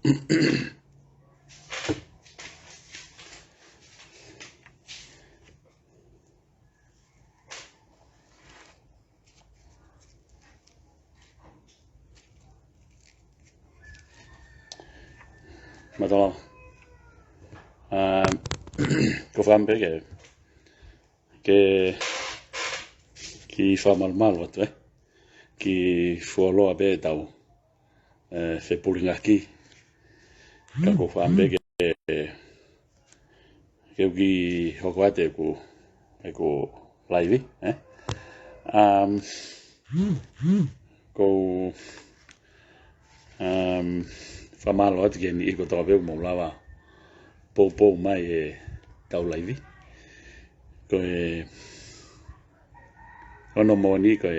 Madonna, ko fambe ke ki fa mal wat ki folo abe tau fe pulinga ki ka ko fambe ke ki hokwate ko live ko fa mal wat ke ni ko tabe mo lava po mai tau live ko ono mo ni ko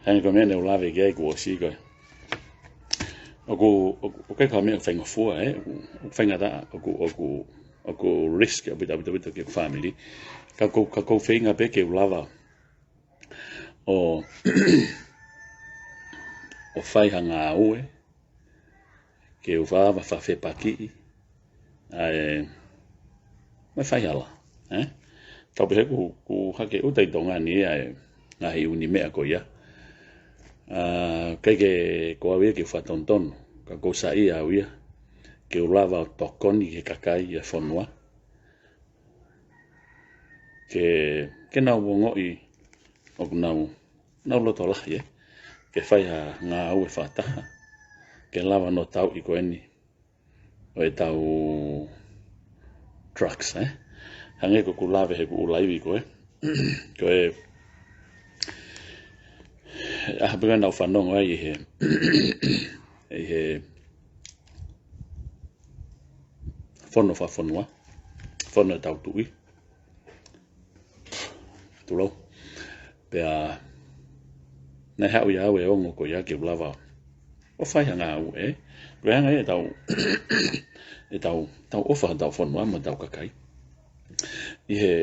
han ko mene lave ke ko si ko o ke ka me fenga fu fenga da o risk bit ke family ka ko fenga be ke lava o o fai hanga ue ke o fa fe paki ma fai ala tau be ku hake o tai tonga ni na hi uni me ko ya ke ko ave ke fa tonton ka ko sa ia ua ke o lava tokoni ke kakai ya fonwa ke na wongo I o na lo tola ye ke fai ha nga ue fata ke lava no tau I ko eni o e tau trucks hange ko lave he ku laivi ko ko began au fanong ai he fono fa fonwa fono tau tui tulo pe na hau ya we ongo ko ya ke lava o fai hanga u ko hanga tau ofa tau fonwa mo tau kakai I he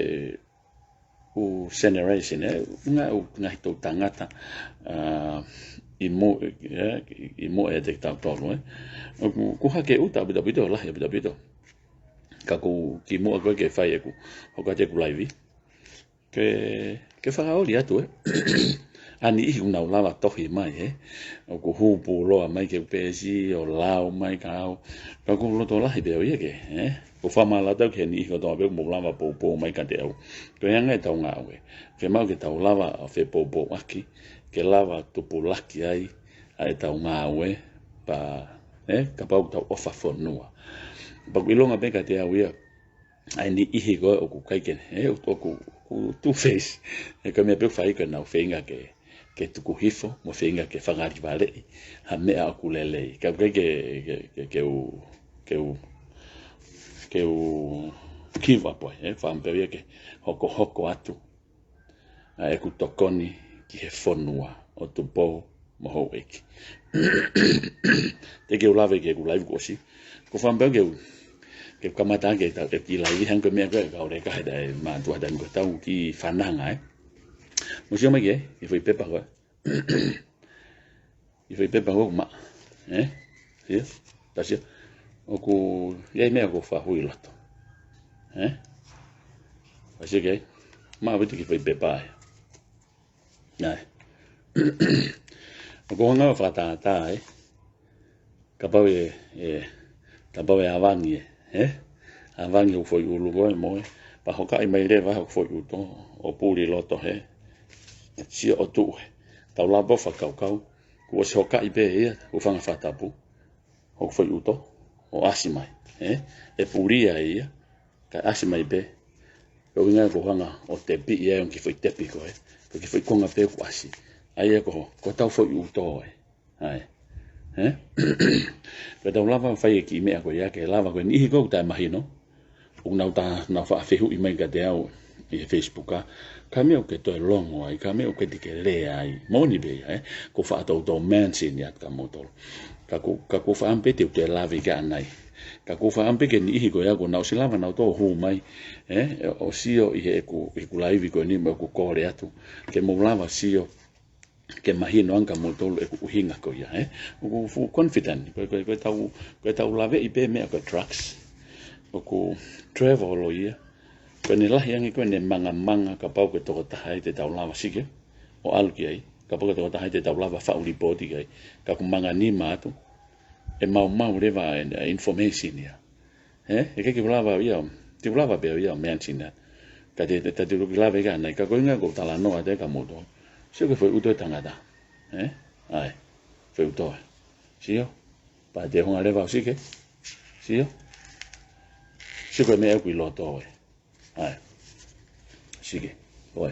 o generation nga to tangata I mo te tau tolu ku hake uta bito la bito ka ku ki mo ko ke fai ku o ka te ku live ke fa oli atu ani I una lava tohi mai o ku hupu lo mai ke pesi o lao mai ka ku lo to la be o ye ke ko fa mala tau ke ni ko to be mo lava po mai ka te au ko yang tau nga we ke mau ke tau lava fe po aki ke lava tu pulaki ai tau nga we pa ka pau tau ofa fonua pa ilonga be ka te au ia ai ni I go o ku kai ke o ku tu face ka me pe fai ka na fenga ke tu ku hifo mo fenga ke fangari vale ha me a ku lele ka ke o kiva po fa amperia ke hoko atu ku tokoni ki he fonua o tu po mo ho ek te ke lave ke ku live ko si ko fa amperia ke kamata ke ta ke live hang ko me ka ore ka da ma tu da ko tau ki fananga mo si mai ke foi pepa ko I foi pepa ko ma si ta si o ku ye me ko fa hui lato así que ma vete ki foi pepa ai o ko nga fa ta ka pa we avangi avangi o foi o lugo mo pa ho ka mai le va ho foi o to o puli loto si o tu tau la bo fa kau ko se ho ka ibe o fa fa tapu o foi o to o asimai e puria ka asimai be o nga ko hanga o te pi on ki foi tepi ko ko ki foi konga pe ko asi ai ko tau foi o to ai ko tau lava fai ki me ko ya ke lava ko ni ko ta mahino o na ta na fa fe hu I mai ka te au I Facebook ka me o ke to longo ai ka me o ke te le ai moni be ko fa to mansin ya ka motor ka ko fa ampe te lava ka nai ka ko fa ampe ke ni ko ya ko na o silava na to hu mai o sio I he ku live ko ni mo ko kore atu ke mo lava sio ke mahino anga mo tolu e ku hinga ko ia ku fu confident ko tau lave I be me ko trucks ku travel lo ia ko ni lah yang ko ne manga ka pau ko to ta hai te tau lava sige o alki ai ka pau ko to ta hai te tau lava fa uli body kai ka ku manga ni matu e mau leva information ia e ke lava ia ti lava be ia mention ka te lu lava ga nei ka ko nga ko tala no ate ka mo to se que foi uto tangata ai foi uto sio pa te honga leva sike sio se que me ku loto ai sike oi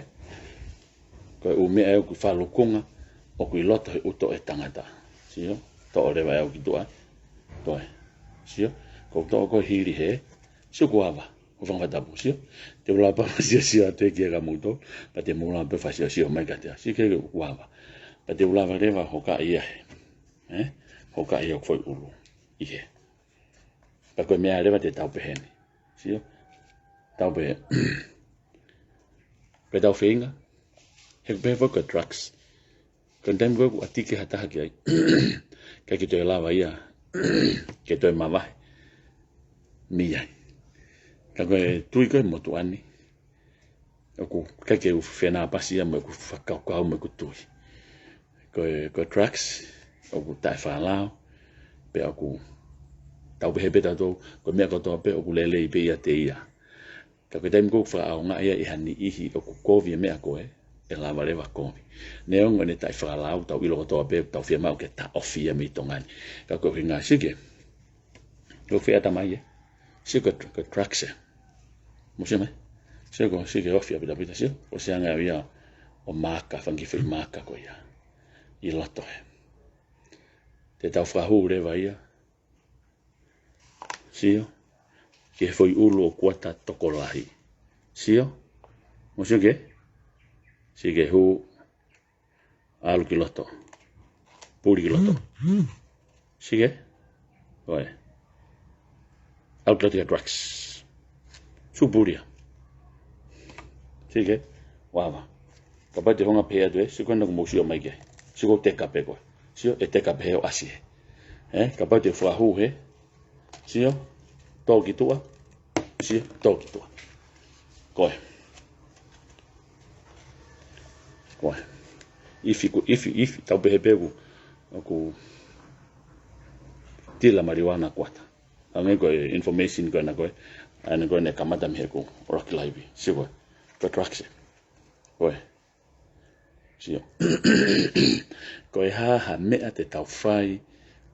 ko u me ku fa lukunga o ku loto uto e tangata sio to leva e ku to sio ko to ko hiri he se ku ava o vanga da sio te vla pa sio te ke ga muto pa te mula pe fa sio mai ka te si ke wava pa te vla leva ho ka ia ho ka ia foi ulu ie pa ko me leva te tau pe heni sio tau pe pe tau finga he be vo ka trucks kan dem go atiki hata ki ai ka ki te lava ia ke to mava mi ai ka ko tui ko mo tuani aku ka ke fena pasia mo ku fa ka mo ku tui ko trucks aku tai fa lao pe aku tau be beta to ko me ko to pe aku lele pe ia te ia ka ko dem go fa au nga ia I hani ihi aku ko vi me ako e lava leva ko ne on ne tai fa lao tau ilo to pe tau fi ma ke ta ofia mi tongan ka ko ringa sige lo fi ata mai sige ko trucks Musime, sego sige ofia bita sio, o se anga ia o maka fangi foi maka ko ia. I loto he. Te tau frahu rewa ia. Sio, ke foi ulu o kuata tokolahi. Sio, musio ke? Sige hu alu ki loto. Puri ki loto. Sige? Oe. Outlet drugs. Suburia. Sige, wava. Kapag te honga pea doe, siko na kumusio mai ke. Siko te kape ko. Sio e te kape o asi. Kapag te fuahu he. Sio, toki tua. Sio, toki tua. Koe. Ifi, tau behe pegu. Aku tila marijuana kuata. Angai koe information koe na koe. Ana ko ne kamata me ko rock live sio ko trucks oi sio ko ha me ate tau fai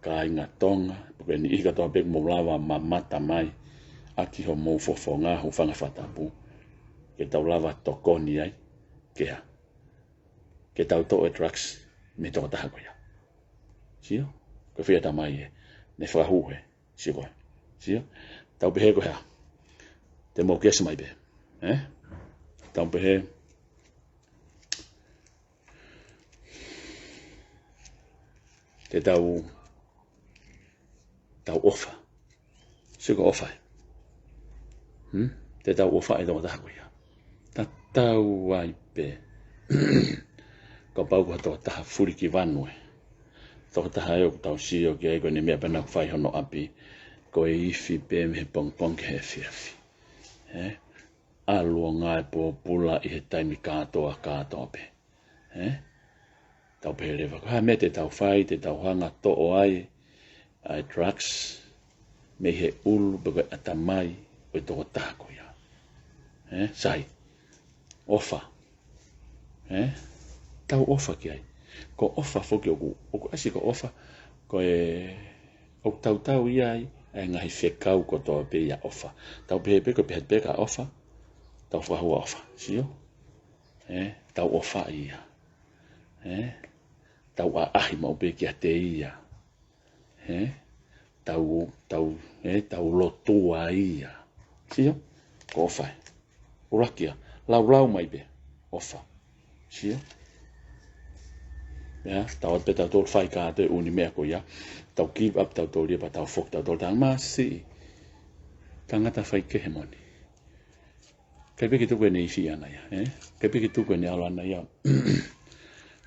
ka inga tonga porque ni iga to be mo lava mamata mai aki ho mo fofonga ho fanga fatapu ke tau lava tokoni ai ke tau to trucks me to ta ko ya sio ko fia ta mai ne fa hu sio tau be ko ha te mo kesi mai be tau pehe te tau ofa siko ofa te tau ofa e tau taha ya ta tau ai pe ko pau ko tau taha furi ki vanue tau taha e tau sio ki ko ni mea pena ko fai hono api ko e ifi pe me pong ke fiafi alua ngai po pula I he taimi katoa pe. Tau pe rewa. Ha me te tau whai, te tau hanga to'o ai trucks, me he ulu bebe atamai o toko tako ia. Sai. Ofa. Tau ofa ki ai. Ko ofa foki oku asi ko ofa, ko o tau ia ai, ngahi whekau ko toa pe ia ofa. Tau pe ko pe ka ofa, tau whahua ofa, sio? Tau ofa ia. Tau ahi mau pe kia te ia. Tau lotua ia. Sio? Ko ofa. Urakia. Lau mai pe. Ofa. Sio? Tau pe tau tol whai ka te uni mea ko ia. Tau give up tau tol ia pa tau fok tau tol tang masi. Tangata whai kehe moni. Kai peki tuku e nei fi ana ia. Kai peki tuku e nei alo ana ia.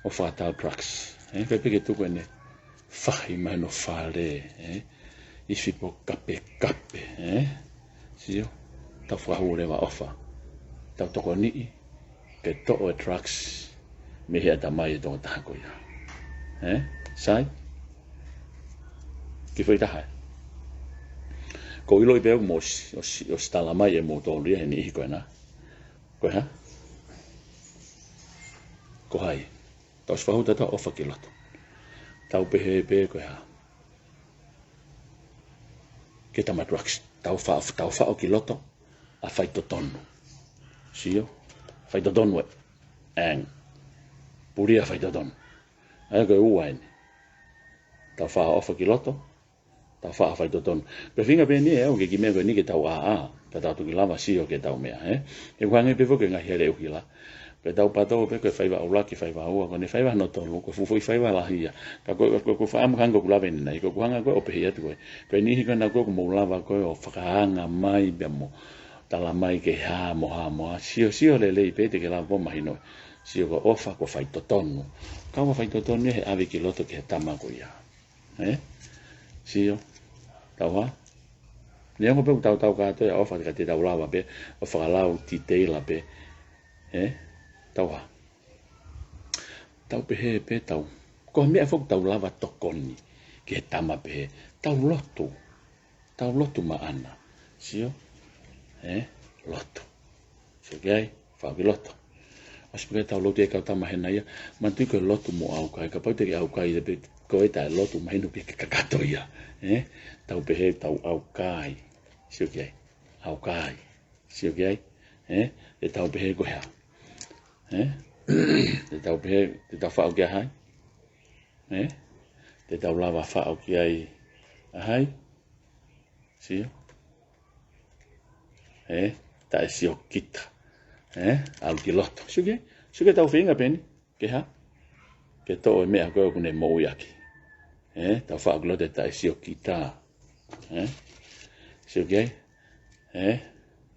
o fatal drugs pe pe tu ko ne fahi mano fale I fipo kape sio ta fa hore wa ofa ta to ni ke to o drugs me he ta mai do ta ko ya sai ki foi ta hai ko I loi be mo o stala mai mo to ri ni ko na ko ha ko hai ta fa hu ta ofa ki lot tau pe ko ha ke tama drugs tau fa o ki loto a fai to tonu sio fai to tonu ang puria fai to tonu ai ko uain tau fa o ki loto tau fa fai to tonu pe finga pe ni o ke ki me ko ni ke tau a ta tu ki lava sio ke tau mea e kwange pe fo ke ngai hele u ki la pe tau pato pe ko fai va ula ki fai va o ko ne fai va no tonu ko fu fai va la hia ka ko fa am kango kula ven nai ko kwanga ko o pe hia tu ko ni hi kana ko mo lava ko o whakaanga mai be mo tala mai ke ha mo sio le pe te ke la bo mai no sio ko ofa ko fai to tonu ka mo fai to tonu he ave ki loto ke tama ko ya sio tawa ne ngo pe tau ka to ya ofa ka te tau lava pe o whakalau ti te la pe tawa tau pe tau ko me fo tau lava to koni ke tama pe tau lotu ma ana sio lotu so gai fa ki lotu aspe tau lotu e ka tama he nai man tu ko lotu mo au kai ka pa te au kai de ko eta lotu mai no pe ka kato ia tau pe tau au kai sio gai au kai sio gai e tau pe ko ha te tau pe te tau fa o kia hai te tau lava fa o kia hai sio ta sio kita al ki loto sio ke tau finga peni ke ha ke to me a ko ne mo yaki tau fa o lote ta sio kita sio ke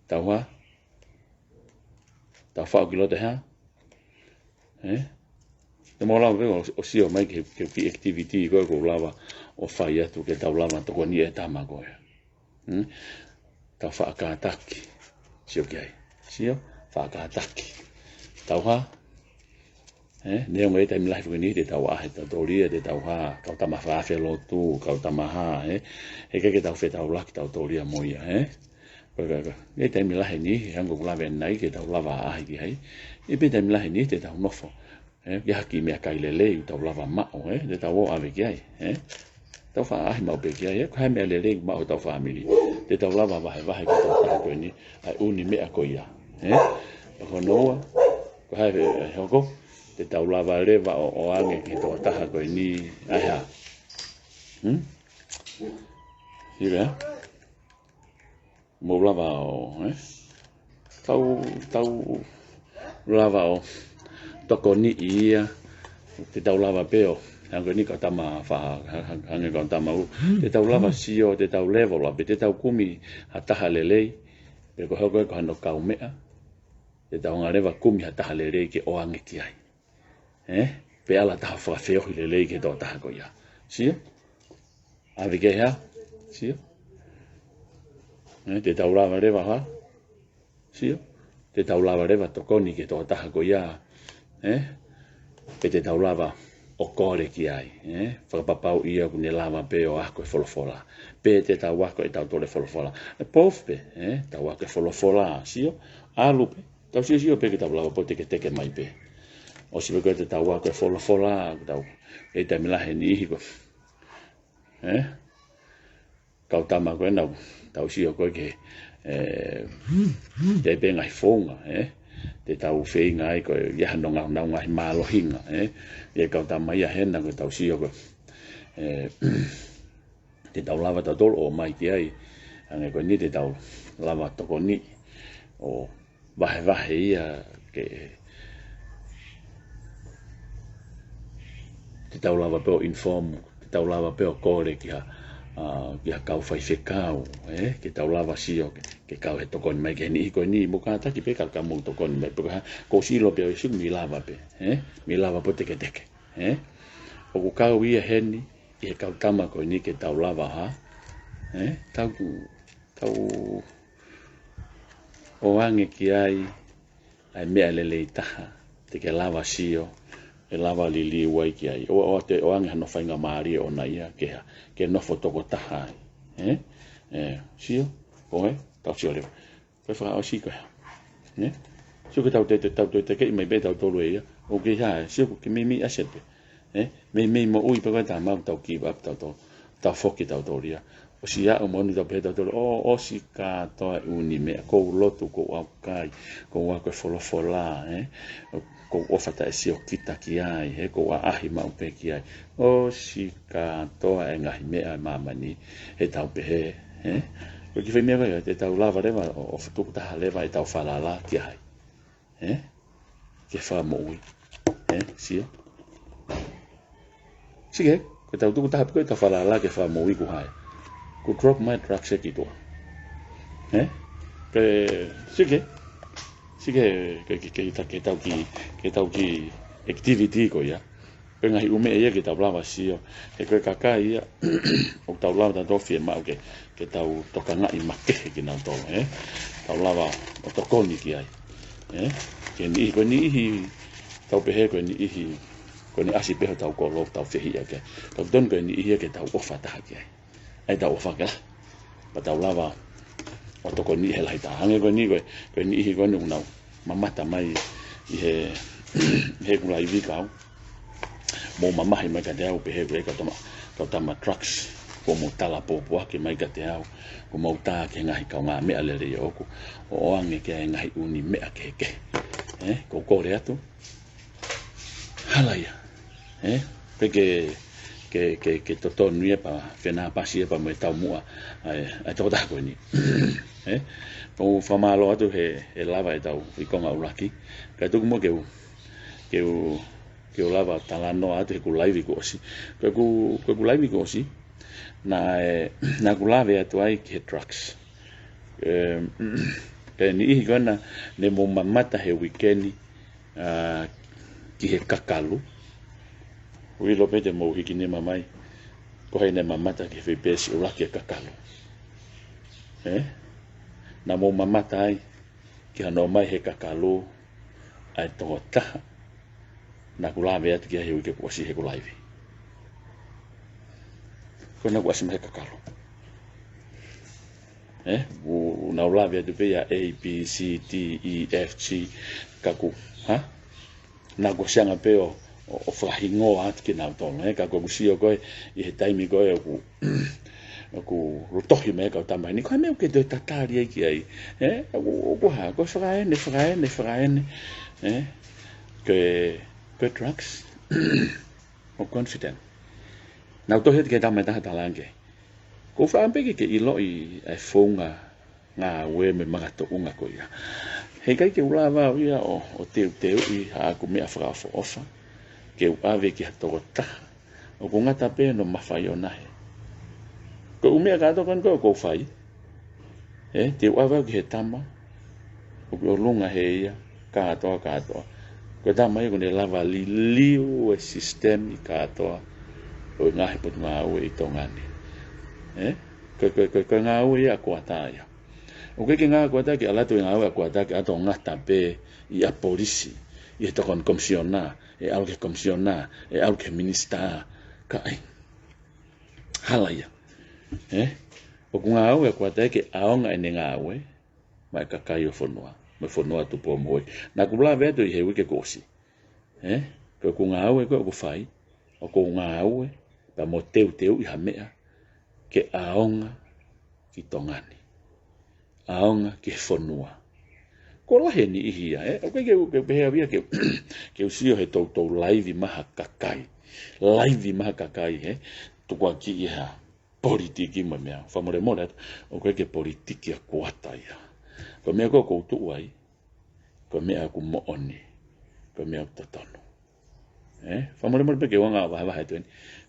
tau ha tau fa o lote ha te mo lava o sio mai ke activity ko lava o fai atu ke tau lava to ko ni e tama ko tau fa ka ataki sio fa ka ataki tau ha ne o mai time life ni te tau a ta toria te tau ha ka tama fa fe lo tu ka tama ha ke tau fe tau lak tau toria moia e time life ni hango lava nai ke tau lava a ki hai e pe time life ni te tau nofo ya ki me kai lele tau lava ma te tau ave ki ai tau fa ai mau pe ki ai ka me lele ma tau family te tau lava vai ki tau ko ni ai uni me a ko ia ko noa ko hai hoko te tau lava le va o ange ki to ta ko ni ai ha ira mo lava o tau lava o toko ni ia te tau lava peo hango ni ka tama fa hango ka tama u te tau lava sio te tau level la te tau kumi hataha lele pe ko hoko ko no ka umea te tau ngareva kumi hataha lele ke o ange ki ai pe ala ta fa feo lele ke to ta ko ya sio ave ke ha sio te tau lava leva ha sio te tau lava leva toko ni ke to ta ko ya pe te tau lava o kore ki ai whakapapau ia ku ne lava pe o ako e wholofola pe te tau wako e tau tole wholofola pof pe tau wako e wholofola sio alu pe tau sio pe ke tau lava po te ke teke mai pe o si pe te tau wako e wholofola tau e te milahe ni ihi ko kau tama koe nau tau sio koe ke te pe ngai whonga te tau whenga ai koe iaha no ngau ngai mālohinga e kau tama ia hena koe tau sio koe te tau lava tau tolo o mai ki ai ange koe ni te tau lava toko ni o vahe ia ke te tau lava peo inform te tau lava peo kore ki ha kia kau fai kau ke tau lava sio ke kau he tokon mai ke ni ko ni mo ka ta ki pe ka mo tokon mai pe ko si lo pe si mi lava pe mi lava po teke o ku kau ia heni e kau tama ko ni ke tau lava ha tau o ange ki ai mea lele taha te ke lava sio e lava lili wai ki ai o te o ange no fainga maari o na ia ke no fotoko taha sio o tau sio le ko fa o si ko sio ke tau te ke mai be tau tolu ia o ke ha sio ke mi aset me mo ui pe ta ma tau ki up tau foki tau toria o si a o moni tau pe tau tolu o si ka to uni me ko lotu ko au kai ko wa ko fola ko o fata si o kita ki ai ko wa ahi ma pe ki ai o si ka to e ngahi me a mama ni he tau pe ko ki fe me va te tau lava leva o futu ta leva e tau fala la ki ai ke fa mo ui si sige ko tau tu ta ko ta fala la ke fa mo ui ku hai ku drop my truck se ki to ke sige ke tau ki activity ko ya pe ngai ume ia ke tau lava sio e ko kaka ia o tau lava to fie ma ke tau tokanga i make ki na to tau lava o tokoni ki ai ke ni ko ni tau pe ko ni ko ni asi pe tau ko lo tau fie ia ke tau don ko ni ia ke tau ofa ta ki ai tau ofa ka pa tau lava o toko ni he lai ta hange ko ni ko ni unau mamata mai i he kulai vi kau mo mama he mai ka te au pe he ka tama trucks ko mo tala po ke mai ka te au ko mo ta ke ngai ka nga me ale re oku o ange ke ngai uni me ke ko ko re atu halaya pe ke toto nui pa fena pasi pa mo tau mua ai to ta ko ni ko famalo atu he lava e tau i konga ulaki ka tu mo ke lava talano atu ku live ko si ku live ko si na ku lave atu ai ke trucks ke ni gona ne mo mamata he weekend ki he kakalu ui lo pete mo hiki ni mamai ko he ne mamata ke fe pesi ulaki kakalu na mo mamata ai ki ano mai he kakalu ai tota na kula ve atu ki he ke ko si he ko live ko na ko si me kakalu u na ula ve atu pe ya a b c d e f g kaku na ko sianga pe o frahingo at ki na to ka ko si o ko i he taimi ko ku rotohi me ka tamai ni ko me ke de tatari ki ai ko ha ko fraene ke trucks o confident na to het ke tamai ta talange ko fra pe ke i lo i fonga nga we me maga to unga ko ya he kai ke ula va ia o te i ha ku me afra fo ofa ke u ave ki to ta o ko ngata pe no mafaiona ko umea ka to kan ko fai te wa ke tama o lunga he ia ka to ko tama i ko ne lava liu e system i ka to o nga he put nga o i to ngani ko nga o ia ko ta ia o ke nga ko ta ki ala to nga o ko ta ki ato ngata pe i a polisi i to kon komisiona e al ke komisiona e al ke minista ka ai halaya o kunga au e kwa ke aonga ene nga we mai ka kai o fonua tu po mo na kula veto i he wike kosi ko kunga au e ko fai o kunga au e pa mo teu i hamea ke aonga ki tongani aonga ki fonua ko la he ni hia o ke be havia ke usio he to live maha kakai tu kwa ki ha politiki mo mea famore moret o ke politiki a kuata ia ko me ko tu ai ko me aku mo oni ko me aku tono famore moret ke wanga va ha tu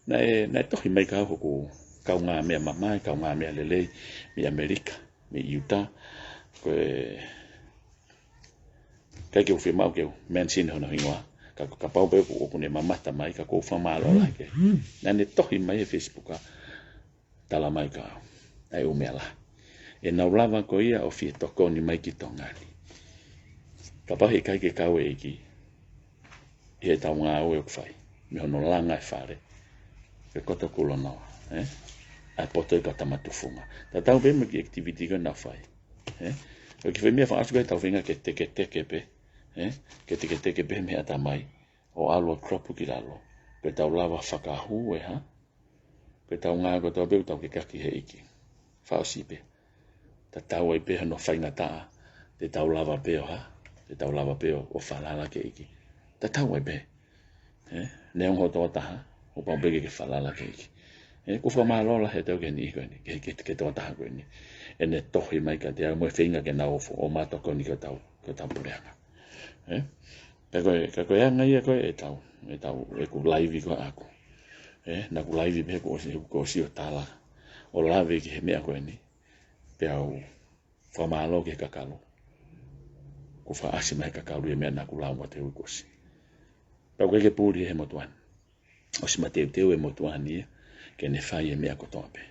na to hi mai ka ko kau ngā mea mamai, kau ngā mea lelei, me Amerika, me Utah, kai ke uwhi mau keu, man sine hono hingoa, ka pau pe o kune mamata mai, ka kou whamalo lai ke. Nane tohi mai e Facebook a, tala mai ka, ai umea la. E nau lava ko ia o fie toko ni mai ki tongani. Ka pahi kai ke kau e ki, i he tau ngā ue o kwhai, me hono langa e whare, ke koto kulo noa, ai poto i ka tamatufunga. Ta tau pe me ki activity ka na whai, o ki whemia wha asukai tau whinga ke teke pe, ke teke pe me ata mai, o alo kropu ki lalo, pe tau lava whakahu e ha, pe tau ngā ko tau pe tau ke kaki he iki, whao si pe, ta tau ai pe hano whainga taa, te tau lava pe o ha, te tau lava pe o whalala ke iki, ta tau ai pe, neong ho tō taha, o pau peke ke whalala ke iki, ko whamalola he tau ke ni koe ni, ke tō taha koe ni, e ne tohi mai ka te au moe whinga ke nao o mātoko ni ko tau pureanga. Ka koe anga ia koe e tau e ku laivi koe aku. Na ku laivi pe ko si o tala. O lawe ki he mea koe ni. Pe au whamalo ke kakalo. Ku wha asi mai kakalo e mea na ku lau wa te ukosi. Pau ke pūri he motuan. O si ma teu e motuan ia. Ke ne whai e mea ko toa pe.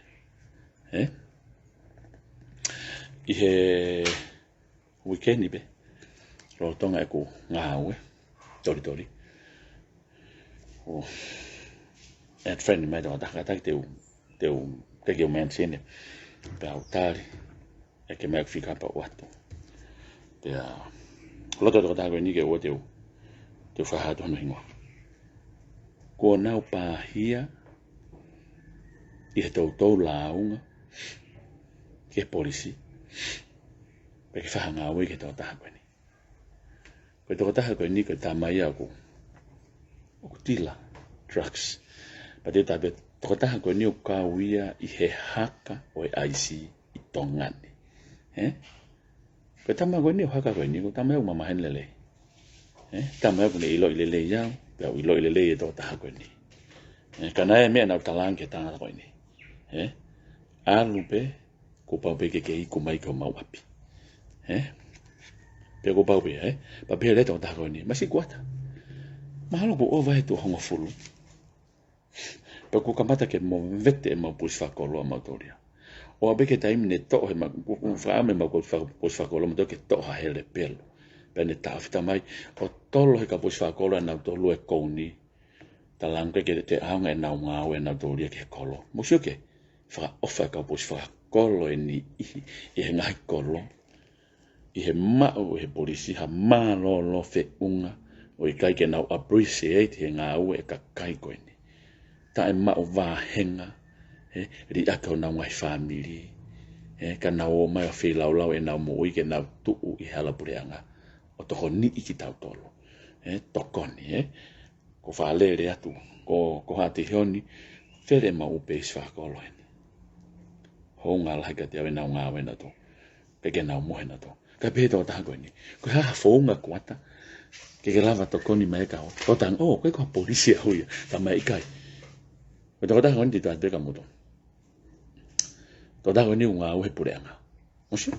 I he weekendi pe. Ro tonga e ko ngā aue. Tori. At friend mai tō taka teu teki o man sene. Pe au tāri. E ke mea whika pa watu. Pe a loto tō tāko ni ke o teu whahatu hano hingoa. Ko nau pāhia i he tau launga ke polisi. Pe ke whahanga aue ke tō tāko ni. Ko tō taha koe ni koe tā mai au o tila, drugs. Pa te tape, tō taha koe ni o kauia i he haka o e aisi i tongani. Koe tama koe ni o haka koe ni, ko tama au mamahen lele. Tama au kune ilo i lele iau, pe au ilo i lele i tō taha koe ni. Kana e mea nau talang ke tanga koe ni. Alu pe, ko pau pe ke i kumai ko mau api. Pe ko pau pe, pa pe leto ta ko ni, masi kuata. Mahalo ko ova tu hongo fulu. Pe ko kamata ke mo vete mo pus fa ko lo motoria. O abe ke taim ne to he ma ko fa me ma ko fa pus fa ko lo mo ke to ha hele pelo. Pe ne ta fita mai o tolo he ka pus fa ko lo na to lu e ko ni. Ta lang ke te anga na nga o na to ri ke ko lo. Mo sio ke fa ofa ka pus fa ko lo ni e ngai ko lo. I he mao he polisi ha malo lo fe unga o i kai ke nau appreciate he ngā ue e ka kai koe ni. Ta e mao wāhenga, ri ako nau ngai whamiri, ka nau o mai o whi lau e nau mo i ke nau tuu i hala pureanga, o toho ni i ki tau tolo, tokoni, ko whaalere atu, ko hati hioni, where ma upe is whakolo heni. Ho ngā lahi ka te awe nau ngā wena to, peke nau mohena to. Ka pētō tāko ni. Ko haha whaunga kuata. Ke lava toko ni mai kao. Ko tang, koe koha polisi a huia. Ta mai kai. Ko toko tāko ni tita peka moto. Tō tāko ni unga uhe pureanga. Mosi?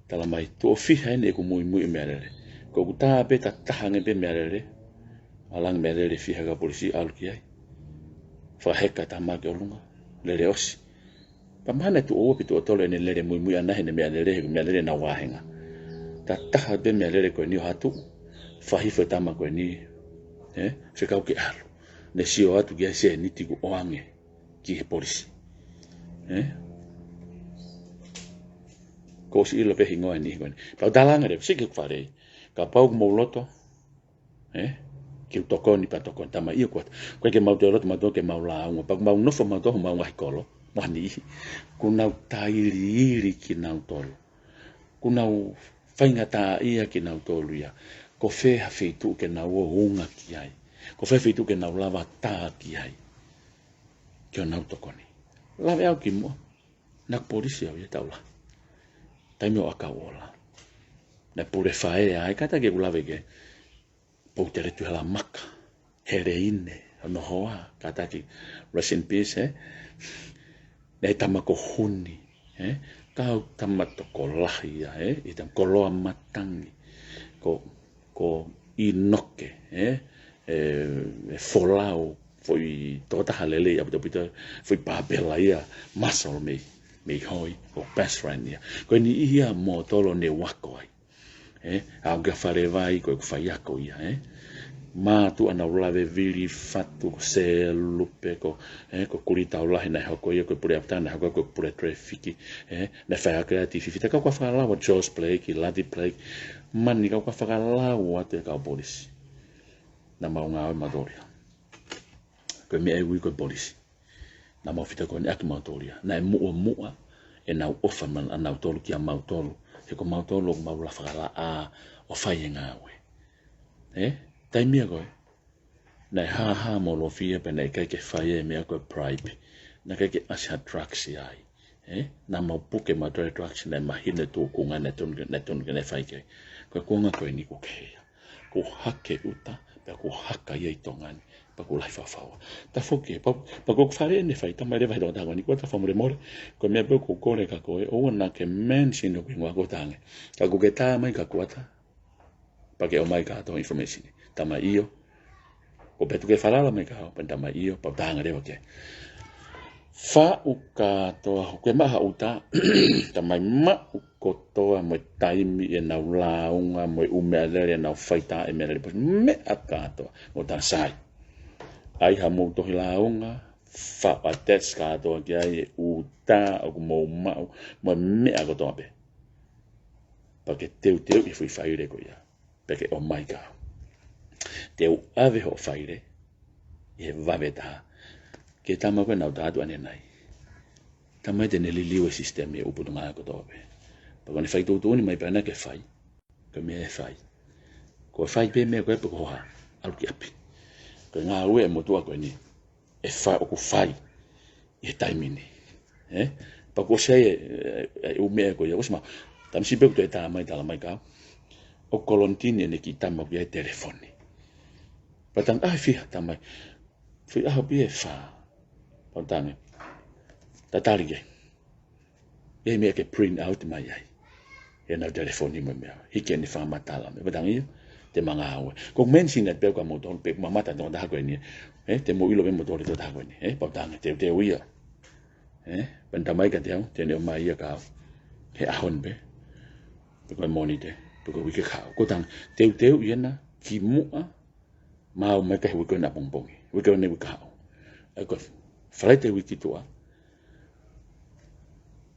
Tala mai, tu o whiha ene e ku mui mea rere. Ko ku tā peta tahange pe mea rere. Alang mea rere whiha ka polisi alu ki ai. Whaheka tā mā ke olunga. Lere osi. Pa mana tu opi tu otolo ene lere mui anahe ne mea lere na wahenga. Ta taha be mea lere koe ni o hatu. Whahifo tama koe ni. Whikau ke alu. Ne sio atu kia se ni tiku oange. Ki he polisi. Ko si ilo pehi ngoe ni koe ni. Pau talanga re, siki kwharei. Ka pau kumauloto. Ki toko ni pa toko tama ia kuat. Koe ke mau te oroto mau ke mau launga. Pak mau nofo mau toho mau ngahi kolo. Wani ihi. Kunau tairi ki nau tolo. Kunau whainga tā ia ki nau tolu ia. Ko wheha whetu ke nau o unga ki ai. Ko wheha whetu ke nau lava tā ki ai. Ki o nau toko ni. Lawe au ki mua. Nak polisi au ia taula. Taimi o aka ola. Na pure whae ai. Kata ke ulawe ke. po te tu hala maka hereine no hoa kataki rest in peace nei tamako huni kau tamato ko lahia I tam koloa matangi ko inoke folau foi tota halele ya pito foi papela ia muscle me hoi o best friend ia ko ni ia mo tolo ne wako ai au ga fare vai ko fai ako ia ma tu ana ulave vili fatu se lupe ko kulita ulahi na hoko ia ko pure aptana hoko ko pure traffic na fa creative fita ka fa la wa Josh play ki ladi play man ni ka fa la wa te ka polisi na maunga madoria ko me ai wi ko polisi na mo fita ko ni ak madoria na mu na ofa man ana tolu ki ama tolu e ko ma tolu ma la fa la o fa yenga we taimia koe, nei ha mo lo fia pe nei ke whaia mea koe pride, na ke asha drugs ai, na mau puke ma dry drugs nei mahine tō kunga ne tonu ke ne whaike, koe kunga koe ni ko kea, ko hake uta, pe ko haka iei tongani, pa ko lai whawhawa. Ta whoke, pa ko whare ne whai, ta mai rewa hito tāngani, ko ta whamure more, ko mea pe ko kore ka koe, o na ke mention o kingwa ko tānge, ka ko ke tā mai ka kuata, pa ke o mai ka ato information tama io ko betu ke falala me ka pa tama io pa tanga rewa ke fa uka to ke maha uta tama ma ko to mo taimi e na launga mo umealere na faita e me akato o ta sai ai ha mo to launga fa ates ka to ke ai uta o mo mo me akoto be pa ke teu I fui faire ko ya perché oh my god te ave ho faire e vaveta che tama ko na datu ane nai tama te ne liwe system e upu nga ko tobe pa ko ni fai tu ni mai pana ke fai ko me fai ko fai pe me ko ko ha al ki api ko nga we mo tu ko ni e fa o ko fai e taimini pa ko sei u me ko yo sma tam si pe ko ta mai ta mai ka o kolontini ne ki tama via telefoni patang fia tamai fia bie fa patang tatari ye me ke print out mai ai e na telefoni me hike ni fa matala me patang ia te manga awe ko mention net pe ko motor pe mamata no da ko ni te mo ilo me motor to da ko ni patang te uia pentamai ka te ne mai ia ka he ahon be ko monite ko wiki ka ko tang te iena ki mua mau me ka wiko na pongpongi wiko ne wika ko frate wiki tua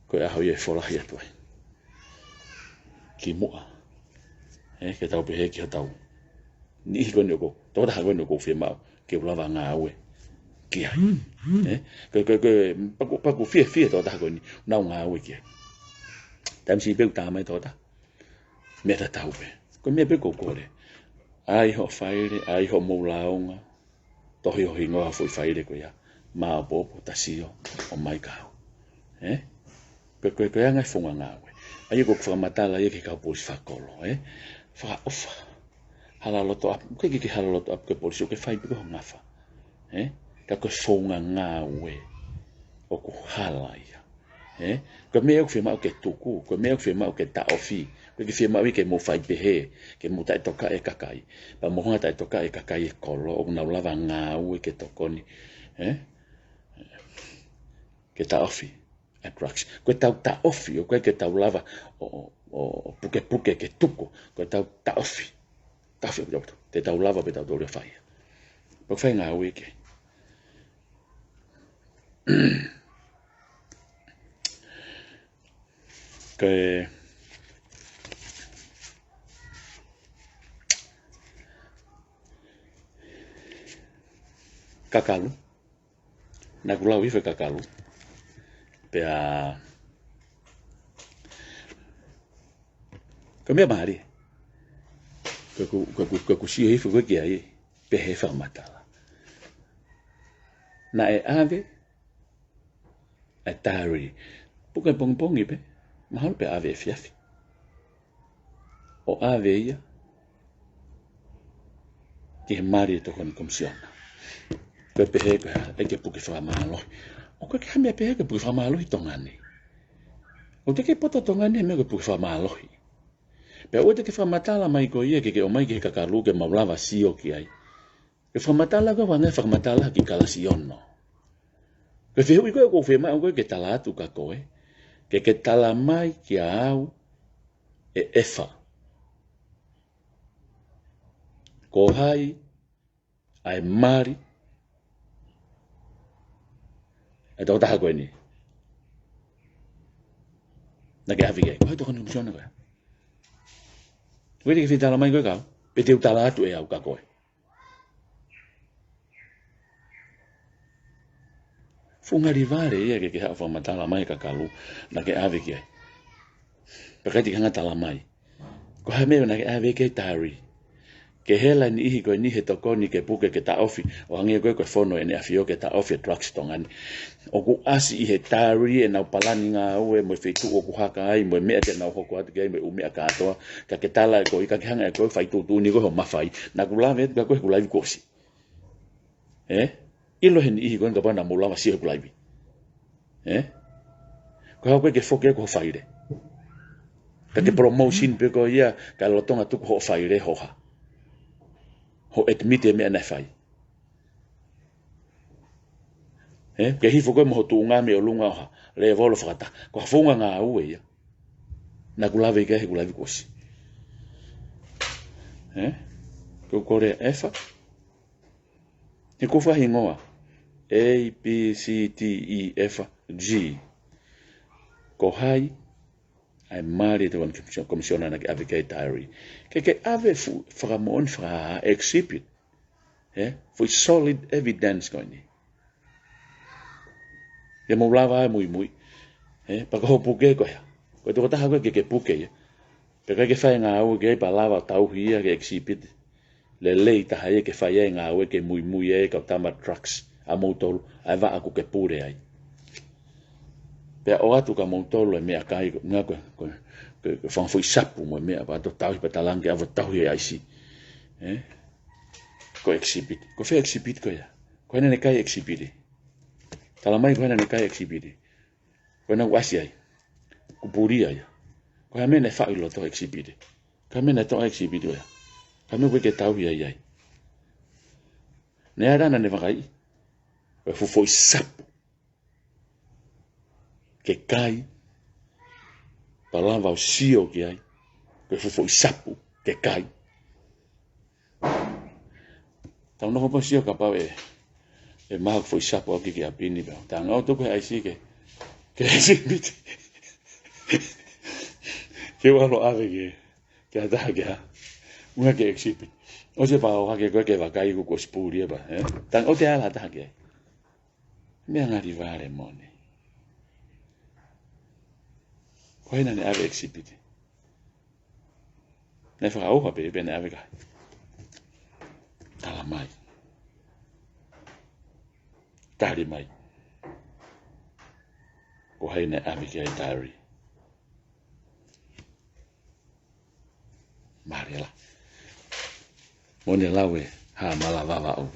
ko a hoye fola ya tua ki mua ke tau pe ki tau ni ko ne ko to da ko ne ko fi mau ke lava nga we ki ko pa ko fi to da ko ni na nga we ki tam si pe ta mai to da me ta tau pe ko me pe ko le ai ho faire ai ho mo launga tohi ho hingoa foi faire ko ya ma po potasio o mai ka pe ko nga fonga nga we ai ko fa matala ye ke ka po fa kolo fa ofa hala loto ap ke hala loto ap ke polisi ke fai ko nga fa ka ko fonga nga we o ko hala ya ko me o firma o ke tuku ko me o firma o ke ta ofi ko ke firma ke mo fai pehe ke mo ta toka e kakai pa mo nga ta toka e kakai kolo o na lava nga u ke tokoni ke ta ofi attraction ko ta ofi o ke ta lava o puke ke tuku ko ta ofi te ta lava pe ta do le fai po fai nga u ke ke kakalu na kulau ife kakalu pe a kamia mari ko si ife ko ke ai pe he fa matala na e ave a tari puka pong ipe mahal pe ave fiafi o ave ia ki he mari to kon komisiona ko pehe ko e ke puki whamalo o ko ke hame pehe ke puki whamalo i tongani o te ke poto tongani me ke puki whamalo pe o te ke whamatala mai ko ia ke o mai ke kakalu ke maulawa sio ki ai ke whamatala ko wanga whamatala ki kalasiono ke whihui ko whima o ke tala atu ka koe ke tala mai ki au e efa ko hai ai mari e tau taha koe ni na ke awhi ko hai toko ni msiona koe wete ke whitala mai koe kau pe te utala atu e au ka koe fungari vare ia ke hao whamatala mai ka kalu na ke awhi ki ai pe kai ti hanga tala mai ko hai meo na ke awhi ke tari ke hela ni ihi koe ni he toko ni ke puke ke ta ofi o hangi koe koe whono e ne awhio ke ta ofi drugs tongani o ku asi i he tari e nau palani ngā ue mo whaitu o ku haka ai mo mea te nau hoko atu kei me umea katoa ka ke tala e koe ka ke hanga e koe whaitu tu ni koe ho mawhai na ku lawe ka koe ku laivi kosi ilo he ni ihi koe ka pana mo lawa sihe ku laivi ko hau koe ke whoke ko ho whaire ka ke promotion pe koe ia ka lotonga tuku ho whaire hoha ho admite me ana fai ke hifo ko mo tu nga me o lunga ha le volo fata ko funga nga uwe ya na kulave ke kulavi kosi ko kore efa e ko fa hingoa A B C D E F G ko hai ai mari te wan komisiona na ke advocate diary ke ave fu fra mon fra exhibit for solid evidence ko ni ya mo lava muy pa ko puke ko ya ko to ta ha ko ke puke ya pe ke fa nga o ke pa lava tau hia ke exhibit le ta ha ke fa ya nga o ke muy e ka tama trucks a motor a va aku ke pure ai pe o atu ka motor me akai nga ko fan foi sapu mo me pa to tau pa talang ke ava tau ai si ko exhibit ko fe exhibit ko ya ko ne kai exhibit tala mai ko ne kai exhibit ko na wasi ai ku puri ai ko me ne fa ilo to exhibit ka me ne to exhibit ya ka me ko ke tau ai ne ara na ne vai ko foi sapu ke kai palava o sio ki ai ko foi sapu ke kai tau no po sio ka pa e ma foi sapu ki ke apini ba tang o to ko ai si ke exhibit ke walo ave ke ata ke unha ke exhibit o se pa o ke ko va kai ko spuri ba tang o te ala ta ke me ang arrivare mone ko ina ne ave exhibit ne fa o ha be ben ave ga tala mai tari mai ko ina ave ke diary Mariela mone lawe ha malava va o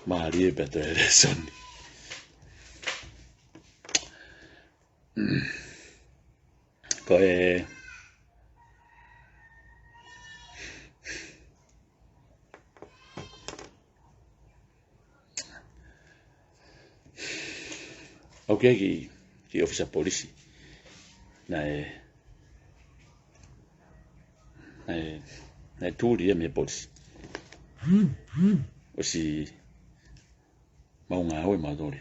Marie beto soni ko okay ki officer polisi na tuli me polisi o si maunga o ma dori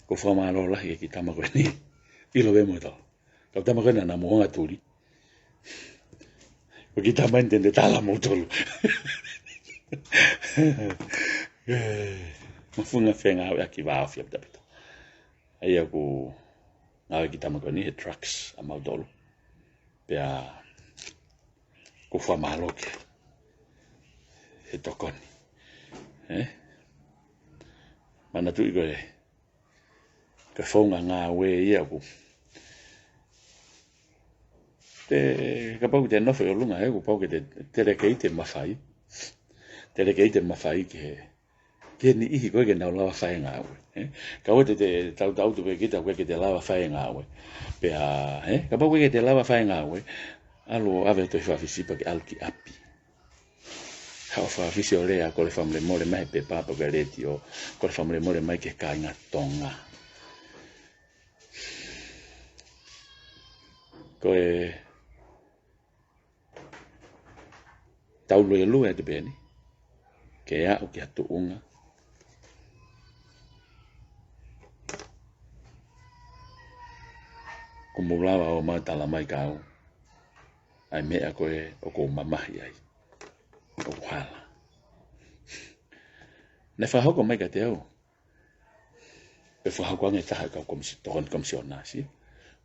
ko fama lo la ki tama ko ni i lo vemos to ko tama ko na mo nga tuli ko ki tama entende tala mo tolo mo funga fenga o ki va afia tapito ai ko na ki tama ko ni trucks a ma dolo pea ko fama lo ke e tokoni mana tu ko ka fonga nga we ia ku te kapau te nofe o lunga he kupau ke te rekei te mawhai. Te rekei te mawhai ke ni ihi koe ke nau lawa whae ngā ue. Ka o te tau tu pe kita koe ke te lawa whae ngā ue. Pea, kapau koe ke te lawa whae ngā ue, alo ave toi whawhisipa ke alki api. Hao whawhisi o rea ko le whamle more mai pe papa ke reti o ko le whamle more mai ke kāinga tonga. Koe tau lue lue te pēni. Ke au ki atu unga. Ko mulawa o matala mai kau. Ai mea koe o ko mamahi ai. O hala. Ne whahoko mai ka te au. Pe whahoko ange taha kau tokon komisiona si.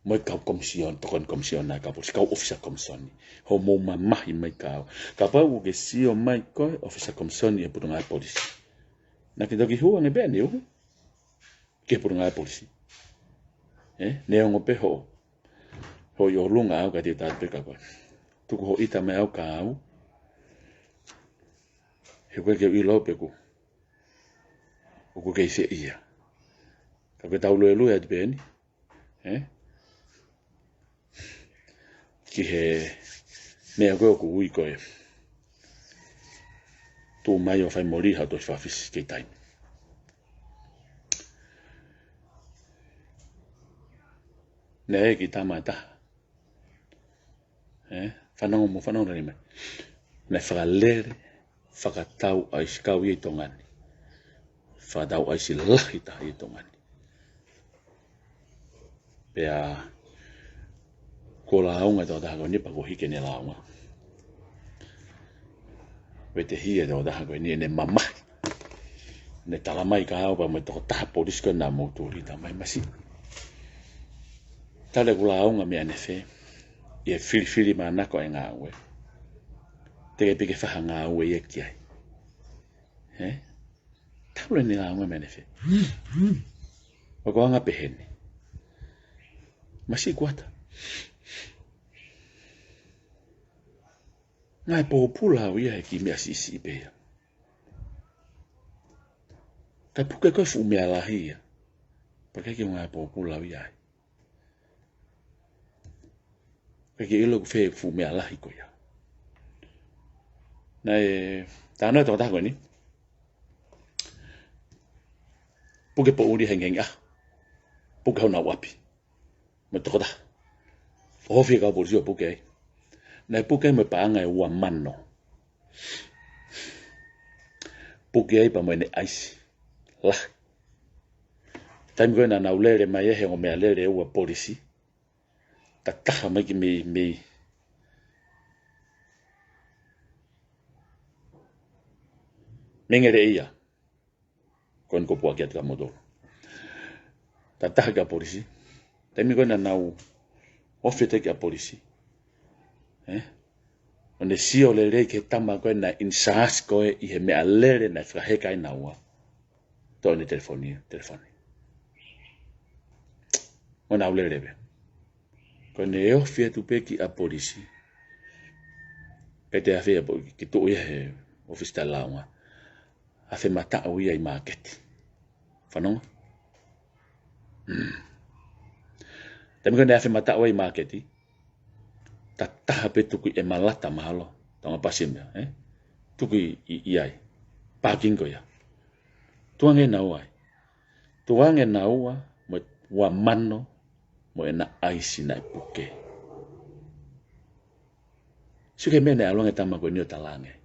Moi kau komision, tokon komisiona kau polisi. Kau ofisa komisoni. Ho mo mamahi mai kau. Ka pau ke sio mai koe ofisa komisoni e putungai polisi. Na ki toki hua nge bēni uhu. Ke putungai polisi. Ne ongo pe ho. Ho i o lunga au ka tiu tātu peka koe. Tuku ho ita mai au ka au. He koe ke ui lau peku. O koe kei se ia. Ka koe tau lue lue ati pēni. Ki he mea koe o ku ui koe. Tu mai o whai mori hau toi whawhisi kei taimi. Ne e ki tāma taha. Whanau mo whanau rani mai. Ne whakalere, whakatau ai sikau i tongani. Whakatau ai si lahi taha i tongani. Pea ko la aunga tau taha koe nipa ko hike ne la aunga. We te hia tau taha koe ni ne mamahi. Ne talamai ka au pa mai toko taha polisko na moturi ta mai masi. Tale ko la aunga mea ne whe. Ia whiri ma nako e ngā ue. Te pike whaha ngā ue e ki ai. Taule ni ngā ue mea ne whe. O ko anga pehene. Masi kuata. Ngai pōpula au ia e ki mea sisi i pēia. Kai puke koe fu mea lahi ia. Pakai ki ngai pōpula au ia. Kai ki ilo ku whee fu mea lahi koe ia. Nai, tāna tō tāko ni. Puke po uri heng ah. Puke hau na wapi. Me toko ta. Hofi ka polisi o puke ai. Nai puke me paanga e ua mano. Puke ai pa mo ne aisi. Lah. Taimi koe na nau lere mai e hengo mea lere e ua polisi. Ta taha mai ki me. Mengere ia. Koen ko pua ki atu ka modoro. Ta taha ka polisi. Taimi koe na nau ofete ki a polisi. O ne sio le rei ke tama koe na insaas koe i he mea lere na whakaheka i naua. Tō ni telefoni. O nau lere be. Koe ne ofi atu pe ki a polisi. Pe te awhia ki tō ia he office ta launga. A whi mata au ia i marketi. Whanonga? Tami koe ne a whi mata au i marketi. Ta taha pe tuku e malata mahalo. Tonga pasimea. Tuku i ai. Parking ko ia. Tuange na uai. Tuange na ua mo ua mano mo e na aisi na puke. Suke mene alonge tama koe nio talange.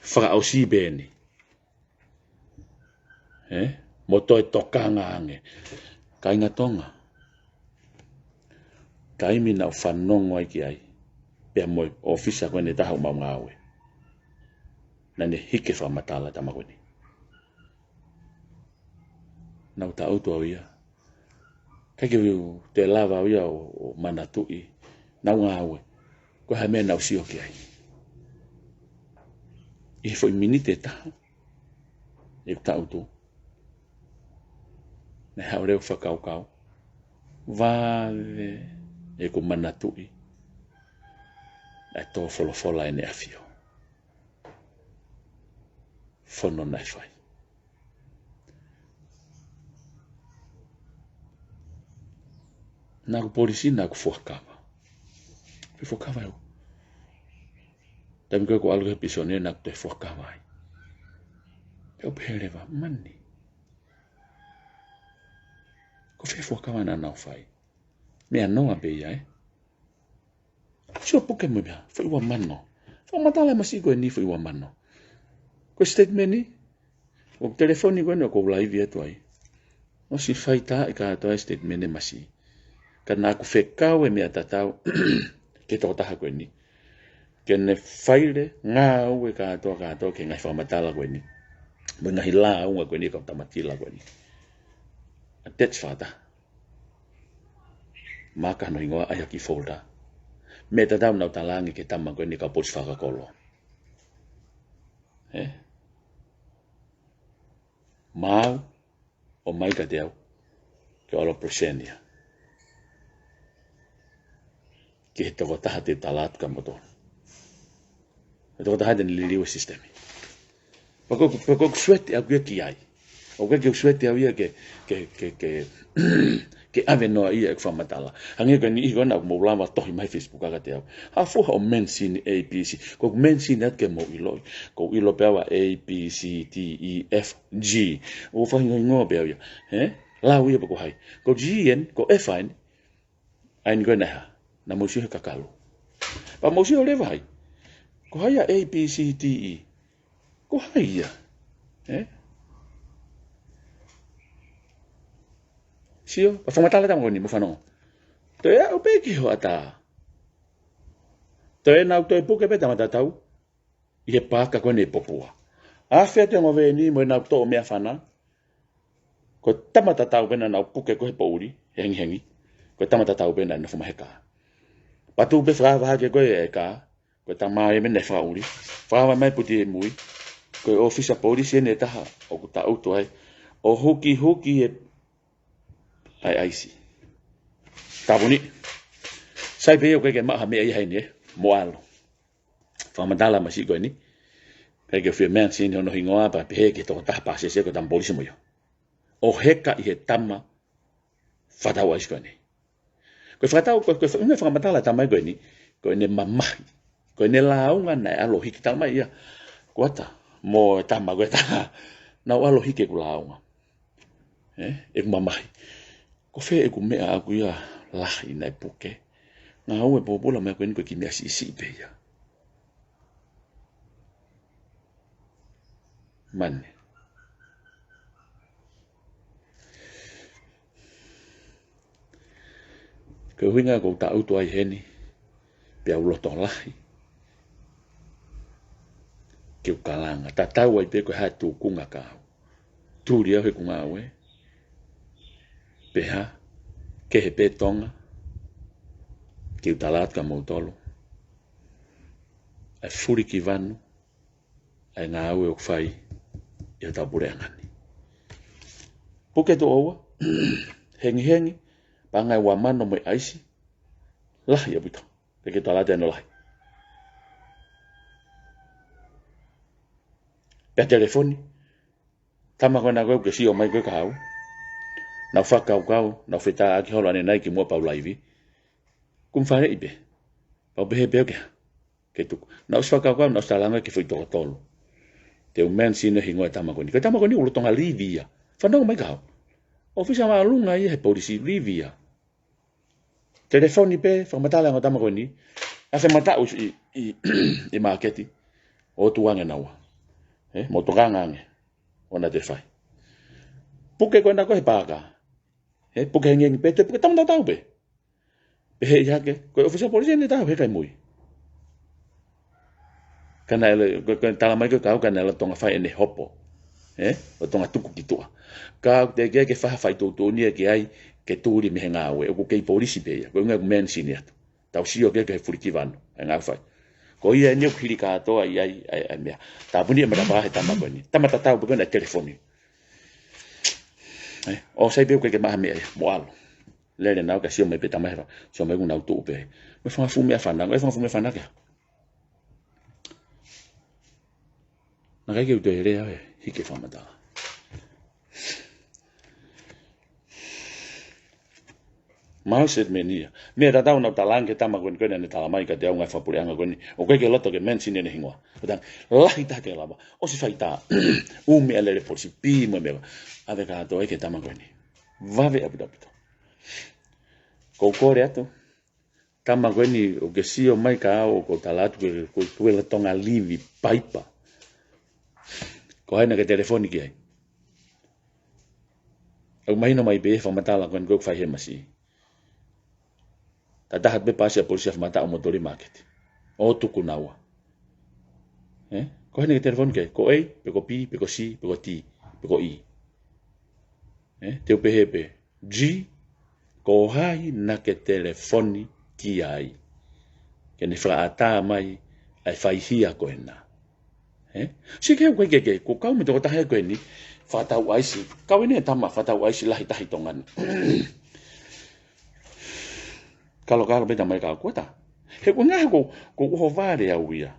Whaka au si bēni. Mo toi tokanga ange. Kainga tonga. Kaimi na whanongo ai ki ai. Pea mo ofisa koe ne taha umau ngawe. Na ne hike whamatala tama koe ni. Nau ta auto au ia. Kake wiu te lava au ia o manatui. Nau ngawe. Koe hai mea nau sio ki ai. I fo i minite taha. E ta auto. Ne hau reu whakaukau. Vale. e ku manatui ai tō folofola e ne afio. Fono nai fai. Nā ku polisi nā ku fuakawa. Ku fuakawa eu. Tami koe ku aluhe pisone nā ku te fuakawa ai. Peo peherewa mani. Ko fe fuakawa nā nau fai. Mea noa beia Sio puke mo mea. Fai ua mano. Fai matala masi koe ni fai ua mano. Ko statement ni. Ko telefoni koe no ko live atu ai. O si fai tā i ka atoa statement ni masi. Ka nā ku whekau e mea tatau ke tō taha koe ni. Ke ne whaile ngā au e ka atoa ke ngai whamatala koe ni. Mo ngahi lā unga koe ni ka tamatila koe ni. That's whata. Maka no ingoa ai aki folder. Me tatau nau talangi ke tama koe ni ka pots whakakolo. Mau o mai ka te au ke olo presenia. Ke he toko taha te talatu ka motor. He toko taha te ni liliwa sistemi. Pako kusuete au kia ki ai. O ke kusuete au ia ke ave noa ia ek whamatala. Hangi ka ni iko na mo lama tohi mai Facebook aga te au. Ha fuha o mensini A, B, C. Ko mensini at ke mo iloi. Ko ilo peawa A, B, C, D, E, F, G. O whahinga ingoa peawa ia. Lau ia pako hai. Ko G en, ko F ain. Ain koe neha. Na mausi he kakalu. Pa mausi o lewa hai. Ko hai A, B, C, D, E. Ko hai ia. Sio, pa whamatala tamo ni mo whanonga. Toi a o peki ho ata. Toi nau toi puke pe tamata tau. I he pāka koe ne popua. A whea te ngove ni mo nau tō mea whana. Ko tamata tau pena nau puke koe pouri, hengi hengi. Ko tamata tau pena na whamaheka. Patu pe whakawaha ke koe e ka. Ko tamaa e mene whauri. Whakawa mai puti e mui. Ko ofisa polisi e ne taha. O ku ta auto ai. O huki e ai aisi. Tapuni. Sai pe o ke maha mea i haini mo alo. Whamadala masi koe ni. Pe ke whia mea sini ono hingoa pa pe ke toko taha pase se ko tam polisi mo yo. O heka i he tama whatau ais koe ni. Koe whatau, koe whamadala tamai koe ni. Koe ne mamahi. Koe ne launga nai alo hiki tamai ia. Kuata. Mo tama koe taha. Nau alo hiki ku launga. E ku mamahi. Ko fe e ku mea aku ia lahi nai puke. Ngā au e pōpola mea koe ni koe ki mea si pe ia. Mane. Koe huinga kou ta auto ai heni. Pea uloto lahi. Ke ukalanga. Ta tau ai pe koe hatu kunga kāu. Tūri au he kunga au Peha, ke he petonga, ke utalat ka mautolo. Ai furi ki vanu, ai ngā au e o kwhai, i a tapure angani. Puke to oua, hengi, pa ngai wamano mai aisi, lahi a bito, ke utalat e no lahi. Pea telefoni, tama koe na koe ke si o mai koe ka au. Nau whakau kau, nau whetā aki holo ane nai ki mua pau laivi. Kum whare ibe. Pau behe beo kia. Ke tuku. Nau whakau kau, nau stalanga ki whaitoko tolu. Te umen sino hingoe tamakoni. Koe tamakoni ulo tonga livia. Whanau mai kau. Ofisa maa lunga ia he polisi livia. Telefoni pe, whamatala ngā tamakoni. A whamatau i marketi. O tuange naua. Mo tokangange. Ona te whai. Puke koe na koe he pāka. Puke hengi pe te puke tamata tau pe. Pe hei hake, koe ofisa polisi ne tau he kai mui. Kana ele, koe tala mai koe kau kana ele tonga whai ene hopo. O tonga tuku ki tua. Kau te ke whaha whai tōtō nia ki ai, ke tūri me he ngā ue, o ko kei polisi pe ia, koe unga kumen sini atu. Tau sio ke he furiki vanu, he ngā whai. Ko ia ni o kiri kātoa i ai mea. Tā puni e mara he tama koe ni. Tamata tau pe koe na telefoni. O sai beo koe ke maha mea ia, mo alo. le na ka sio me peta mai so me una tu pe me fa fu me afana me fa fu me afana ka na ka ke u te rea hike fa mata mau set menia me da na talang ke tama kon kon ne tala mai ka te nga fa puri anga kon o ke loto ke men sine ne hingwa dan la hita ke lava o si faita me ale por si pi me ave ka to ke tama kon va ve abdapto ko kore atu tama kon o ke sio mai ka o ko talatu ke ko tuela tonga livi paipa ko ai na ke telefoni ke ai o mai no mai be fa matala kon ko fa he masi tatahat be pasi a polisi mata o motori market o tukunawa ko hene telefon ke ko ei pe ko pi pe ko si pe ko ti pe ko i te pe hepe g ko hai na ke telefoni ki ai ke ne fra ata mai ai fai hia ko ena si ke ko kau me to ta he ko ni fa ta wai si kau ni tama fa ta wai si lahi tahi tongan kalau beta mai ka kota he ko nga ko ho vare a uia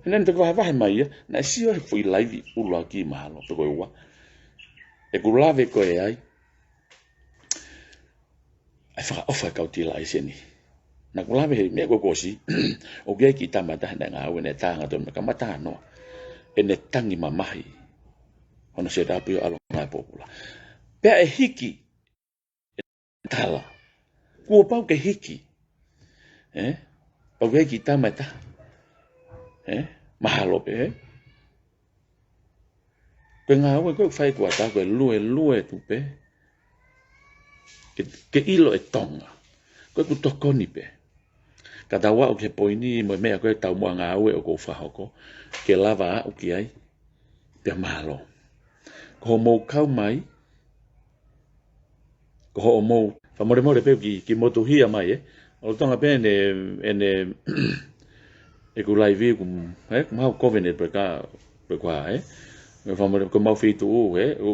nen te va mai na sio he foi live ulo ki mahalo to ko wa e ku lave ko ai fa ofa ka utila iseni na ku lave me ko si o ge ki tamata na nga we ne tanga to ka mata no ene tangi mamahi ono se rapio alo nga popula pe e hiki tala kua pau ke hiki pau ke kita mata mahalo pe penga we ko fai kua ta ko lue tu pe ke ilo e tonga ko ku tokoni pe kata wa o ke poini mo me ko ta mo nga we o ko fa hoko ke lava o ki ai pe mahalo ko mo kau mai ko mo fa more pe ki motohia mai o tonga pe ene e ku live ku ma ko vene pe kwa fa more ko ma fi tu o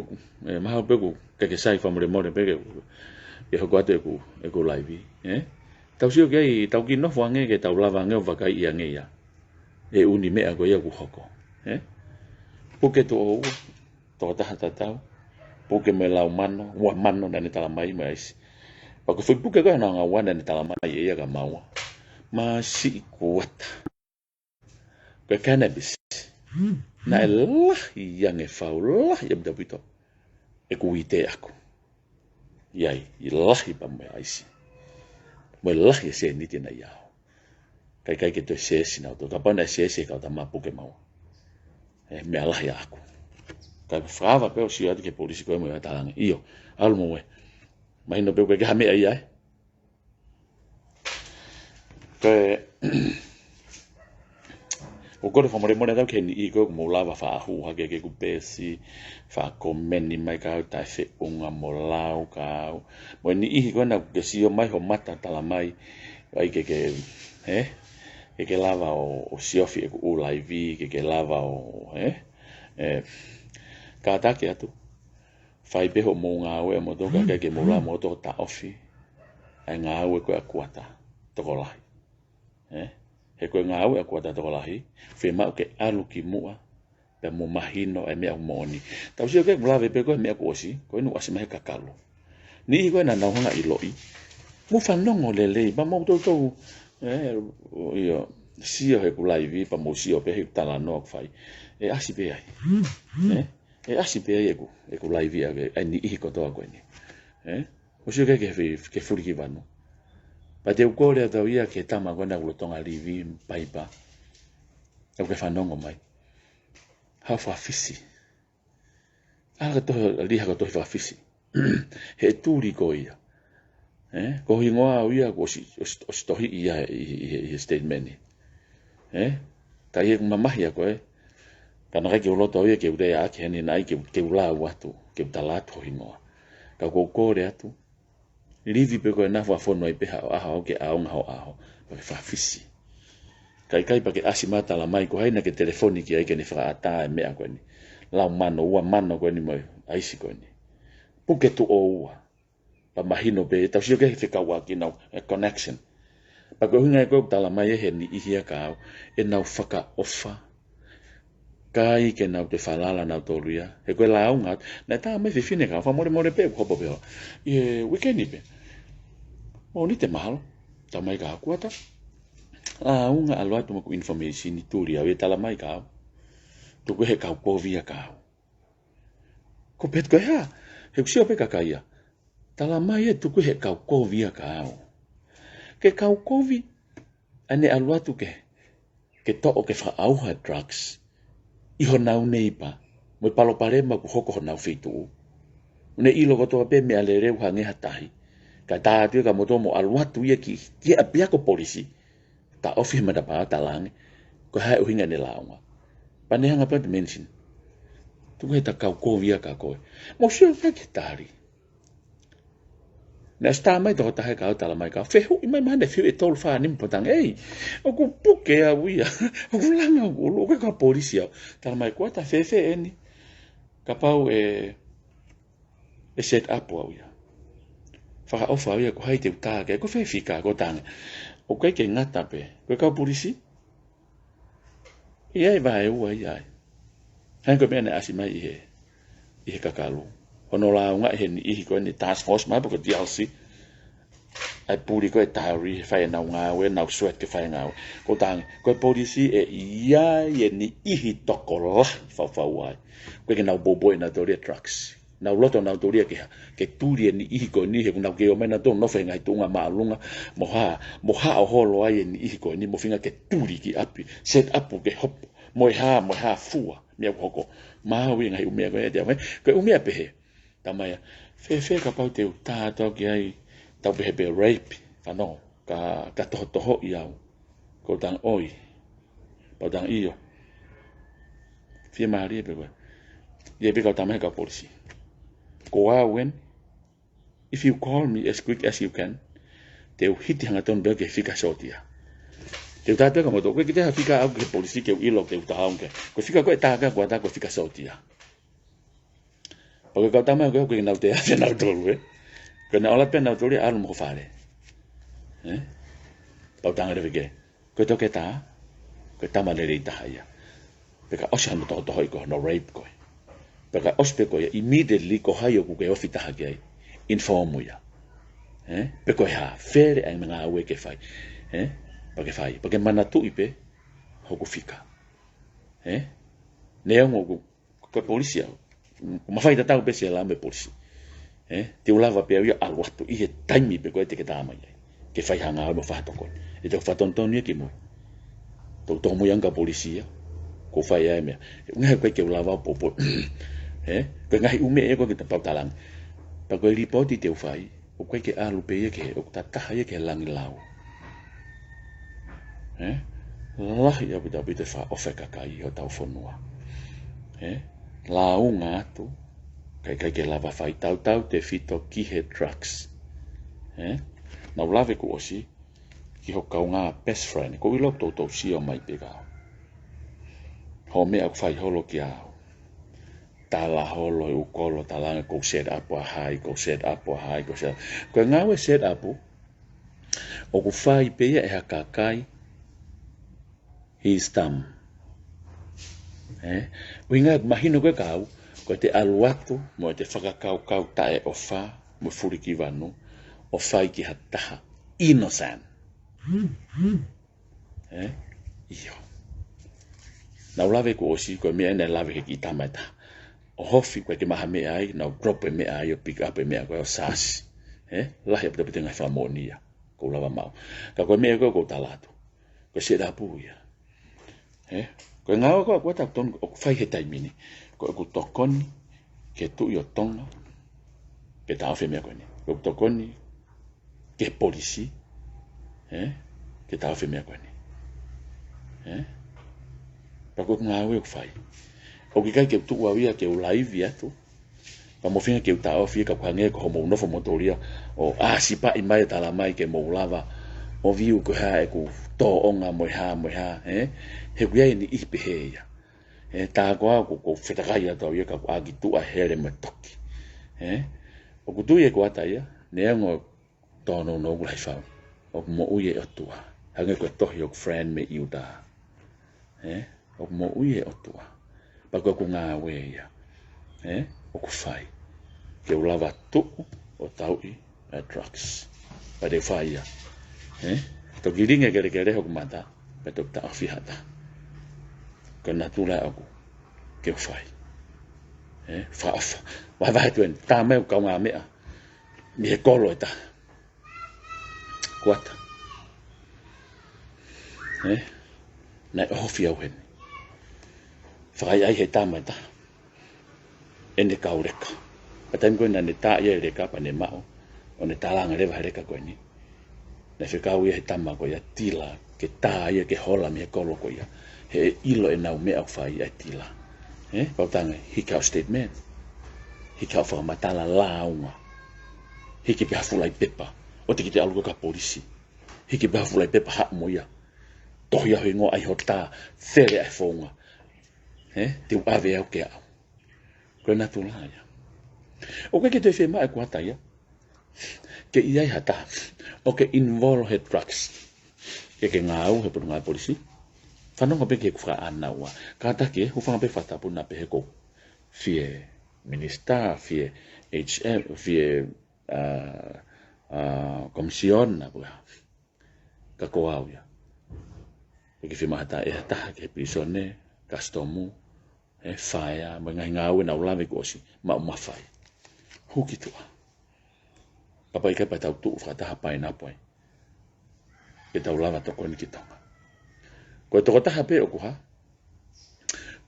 ma pe ku ke sai fa more pe ke ho kwate ku e ku live tau sio ke tau ki no fange ke tau lava nge va kai ia nge ya e uni me ko ia ku hoko porque to ta porque me la humano wa mano na ni tala mai mais pa ko Facebook ko na nga wana ni tala mai ia ga mawa ma si kuata ko cannabis na Allah yang e faula ya bidabito e ku ite ako yai ilah pa me aisi mo lah ya se ni tina ya kai ke to se sina to ka pa na se ka ta ma puke mau me Allah ya aku ka frava pe o si ati ke polisi ko mo ya talang io almo we mai no pe ke ha me ai ke o ko fa mo da ke ni ko mo lava fa hu ha ke ku pesi fa komeni mai ka ta fe unga mo lau ka mo ni ko na ke si o mai ho mata tala mai ai ke ke lava o si ofi ku live ke lava o ka ta ke atu fai be ho mo nga we mo to ka ke mo la mo to ta ofi ai nga we ko akuata to ko lai he ko nga we akuata to ko lai fe ma ke alu ki mua pe mo mahino e me mo ni ta si ke la ve pe ko me ko si ko no asi me ka kalo ni ko na na nga i loi mo fa no ngolele ba mo to yo si he ku live pa mo si o pe tala no fai e asi be ai e asi pe e ku live ai ni ko to ko ni o si ke furi ki vano pa te ko le ta ia ke tama ko na lo tonga live paipa o ke fanongo mai ha fa fisi aga to li ha to fa fisi he turi ko ia ko hingoa ia ko si to ia i statement ta ia mama ia ko kana ke ulo to ia ke ude ya ke ni nai ke ula watu ke talato hingoa ka ko re atu livi pe ko na fa fono i pe ha o ke a ho pa fa fisi kai pa ke asimata la mai ko haina ke telefoni ki ai ke ni fra ata me ko ni la mano ko ni mo ai si ko ni puke tu o pa mahino be tau sio ke fika wa ki nau connection pa ko hunga ko tala mai he ni ihia ka e nau faka ofa kai ke nau te falala nau toria e ko la unga na ta me fine ka fa more pe ko po pe e weekend ni pe o ni te mahalo ta mai ka kuata unga alwa tu ko information ni toria we tala mai ka tu ko he ka ko via ka ko pet ko ha he sio pe ka kaia tala mai e tu ko he ka ko via ka ke kau kovi ane alwa tu ke to o ke fa auha drugs I ho nau nei pa mo palo pare ma ku hoko nau fitu ne ilo ko to pe me ale reu hange hatahi ka ta tu ka moto mo alwa tu ye ki apia ko polisi ta ofi ma da pa ta lang ko ha o hinga ne launga pa ne hanga pa mention tu ko ta kau kovi ka ko mo sio ka ke tari na sta mai to ta ka ta la mai ka fe hu mai mane fe e tol fa nim potang ei o ku puke a wia o ku langa o lo ka polisia ta mai ko ta fe eni ka pau e set up o wia fa o fa wia ko hai te ta ke ko fe fika ko tang o ke ngata pe ko ka polisi ia vai o ia han ko mena asima i ka kalu ono la nga he ni ko ni task force ma ko DLC ai puri ko tari fai na nga we na sweat ke fai nga ko tang ko polisi e ia ye ni tokola fa wai ko ke na bobo na doria trucks na loto na doria ke turi ni ko ni he na ke o mena to no fe nga tunga ma lunga mo ha o holo ai ni ko ni mo finga ke turi ki api set up ke hop mo ha fua me ko ma wi nga u me ko e ko u me pe tamaya fe ka pau te ta to ki ai tau be rape no ka to ia ko tang oi pa tang io fi mari be ye be ka tamaya ka polisi ko when if you call me as quick as you can te hit hanga ton be ke fika sotia te ta pe ka mo to ko ki te fika au ke polisi ke ilo te ta haunge ko fika ko ta ka ko ta ko fika sotia porque kau tahu aku ingin naute aja nautolu, kena olah pen nautolu alum ko fare, kau tangan dia kau tu kita mana dari tahaya, peka oshan tu tu hoi no rape ko, peka os peko ya immediately ko hayo ko ke ofita hagai informu ya, peko ya fair ang mga awe ke fai, pake mana tu ipe hoku fika, neong ko polisi ya. Ma fai ta tau pese la me polisi te ulava pe ia al watu I taimi pe ko te ke tama ia ke fai hanga mo fa to ko e te fa ton ni ki mo to mo yanga polisia ko fai ai me ngai ko ke ulava popo ko ngai ume e ko ke ta pautalang pa ko ripoti te fai o ko ke alu pe ke o ta ta ia ke lang lau lah ia bita fa ofeka kai o tau fonua lau ngatu kai ke lava fai tau te fito ki he trucks na lave ko osi ki ho kau nga best friend ko ilo to si o mai pega ho me ak fai holo ki au tala holo u kolo tala ko set up wa hai ko set ko nga we set up o ku fai pe e hakakai his thumb winga mahino ko kau ko te aluatu mo te whakakau tae o wha mo furiki wanu o whai ki hataha innocent iyo na ulave ko osi ko mea ene lave ki tamata o hofi ko ke maha mea ai na drop e mea ai o pick up e mea ko o sasi lahi apita pita ngai whamonia ko lava mau ka ko mea ko talato ko se rapu ia ko ngau ko ta ton o fai he taimini ko tokoni ke tu yo tonga ke ta fe me ko ni ko tokoni ke polisi ke ta fe me ko ni pa ko ngau ko fai o ke tu wa via ke live ya tu pa mo finga ke ta ofi ka kwange ko mo no fo motoria o si pa I mai ta la mai ke mo lava o viu ko ha ko to onga mo ha he kuia ni ipe he ya ta ko fetagai to ia ka agi tu a here me toki o ku tu ia ko ata ia nea ngo tono no gulai fa o mo uye o tua hanga ko tohi o friend me iuda o mo uye o tua pa ko nga we ya o ku fai ke ulava tu o tau I drugs pa de fai ya to giringa gere ho mata pa to ta afihata ko natula aku ke fai fa wa va tuen ta me ka nga me mi kolo ta kuata na hofia wen fa ai he ta mata ene kaureka atam ko na ne ta ye le ka pa ne mao o ne talanga le va le ka ko ni na fe ka wi he ta ma ko ya tila ke ta ye ke hola mi kolo ko ya he ilo e na me au fa ya tila pa tanga hika statement hika fa matala launga hiki pe hafulai pepa o te kite aluka ka polisi hiki pe hafulai pepa ha moia tohia hingo ai hota fere ai fonga te ave au ke au ko na tulaya o ke te fe mai kwata ya ke ia hata o ke involve he drugs ke ngau he puna polisi fano ko pe ke fra anawa kata ke hu fa pe fata puna pe ko fie minister fie HM fie komision na pula ka ko au ya ke fi mata ta ke pisone customu faya mengai ngau na ulame ko si ma fai hu kitu papa ika pa tau tu fra ta pa ina poi ke tau lava to ko ni kita ko to ta hape o ko ha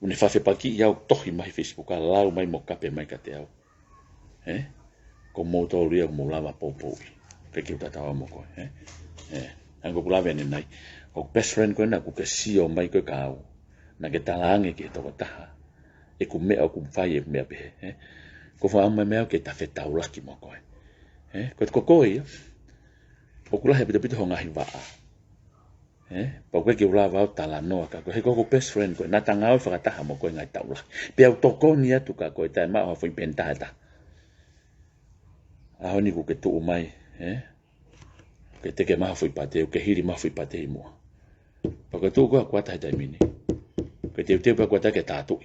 uni fa fe pa ki ya to hi mai Facebook ka lau mai mo ka pe mai ka te au ko mo to ria mo lava popo pe ki ta ta mo ko ango pula vene nai o best friend ko na ku ke si o mai ko ka au na ke talange ke to ta e ku me o ku fa ye me be ko fa mai me ke ta fe ta ula ki mo ko ko ia o kula he pito honga hi va pa ko ke ula va ta la no ka ko he ko best friend ko na tanga o fa ta mo ko ngai ta ula pe o to ko ni atu ka ko ta ma o foi penta ta a honi ku ke tu mai ke te ke ma foi pate o ke hiri ma foi pate mo pa ko tu ko ta ta mini ke te pa ko ta ke ta tu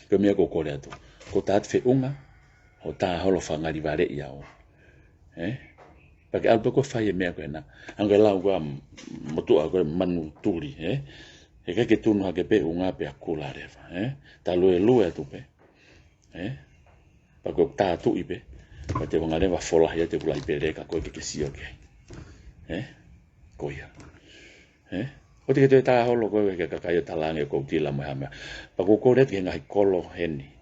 ko me ko le atu ko ta fe unga o ta holo fanga di vale ia o pake alto ko fai me ko na anga la ko motu a ko manu turi e ke tunu ha ke pe unga pe akula reva ta lo e tu pe pa ko ta tu ipe pa te ngale va fola ya te pula ipe ka ko ke si o ke ko ia o te ke ta holo ko ke ka ya talange ko tila ma pa ko re ke ngai kolo heni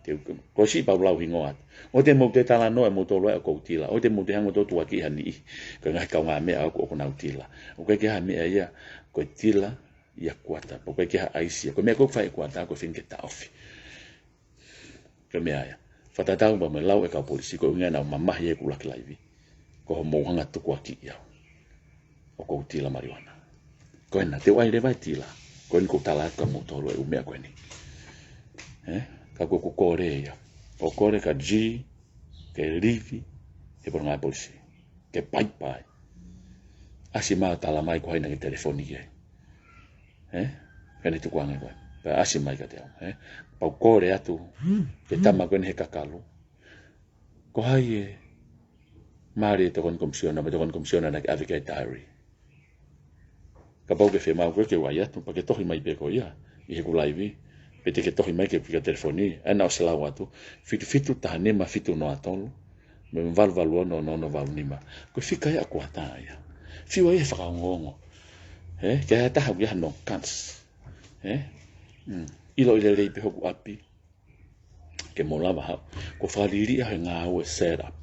ko si pa blau hingoat o te mo te tala no e mo to lo ko tila o te mo te hango to tua ki hani ka ngai ka nga me a ko na tila o ke ha me ia ko tila ia kuata po ke ha aisi ko me ko fai kuata ko fin ke ta ofi ko me ia fata ta ba me lau e ka polisi ko ngana mama ye ku lak laivi ko mo hanga to kwa ki ia o ko tila marijuana ko na te wai le vai tila ko ni ko tala ka mo to lo e me ko ni ka ko kore ya o kore ka G ke rivi e por nga polisi ke pai asima tala mai ko ina ke telefoni ye kene tu kwanga ko pa asima ka te pa kore atu ke tama ko ne kakalu ko hai mari to kon komisiona na advocate diary ka pau ke fe mau ko ke waya tu pa ke to mai be ko ya i ku live pete ke tohi mai ke pika telefoni ana o sela watu fitu tahane ma fitu no atolo me valvalu no valnima ko fika ya ko ataya fiwa e fa ngongo ke ta ha ya no kans ilo ile pe hoku api ke mo lava ko fa liri ha nga o set up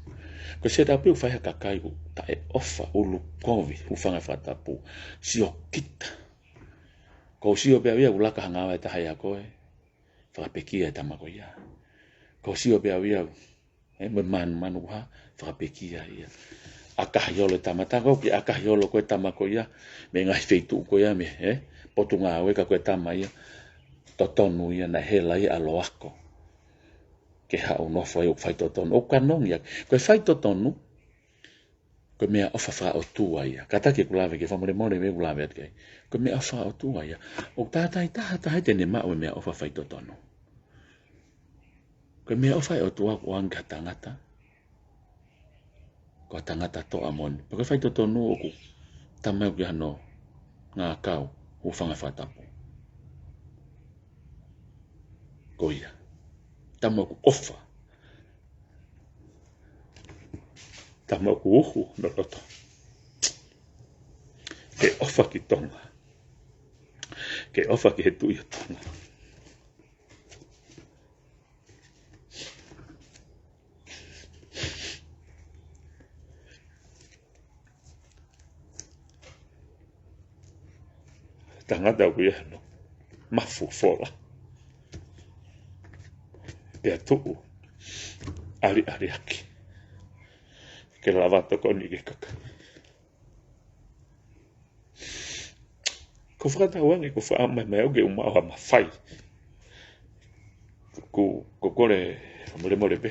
ko set up u fa ka kai ku ta e offer ulu kovi u fa nga fata pu si o kita ko si o pe ia ulaka nga ta ha ya ko whakapekia tamakoia. Ko sio pe awia manu ha whakapekia ia. Akahiolo tamata ko ki akahiolo ko tamakoia me ngai feitu ko ia me potunga we ka ko tamaia totonu ia na hela ia aloako. ke hao no fai o fai totonu o kanong ia ko fai totonu ko mea ofa fa o tua ia kata ke kulave ke famole mole me kulave ke ko mea ofa o tua ia o tata ta te ne ma o mea ofa fai totonu ko mea ofa o tua ko anga tangata ko tangata to amon ko fai totonu o ku tamau ke no nga kau o fanga fatapo ko ia tamau ku ofa tamau ku uhu no loto ke ofa ki tonga ke ofa ki he tui o tonga tangata o ia no mafu fola pe atu ali aki ke lavato con ni ke kaka ko frata wangi ko fa mai mai o ge uma o ma fai ko kore mole pe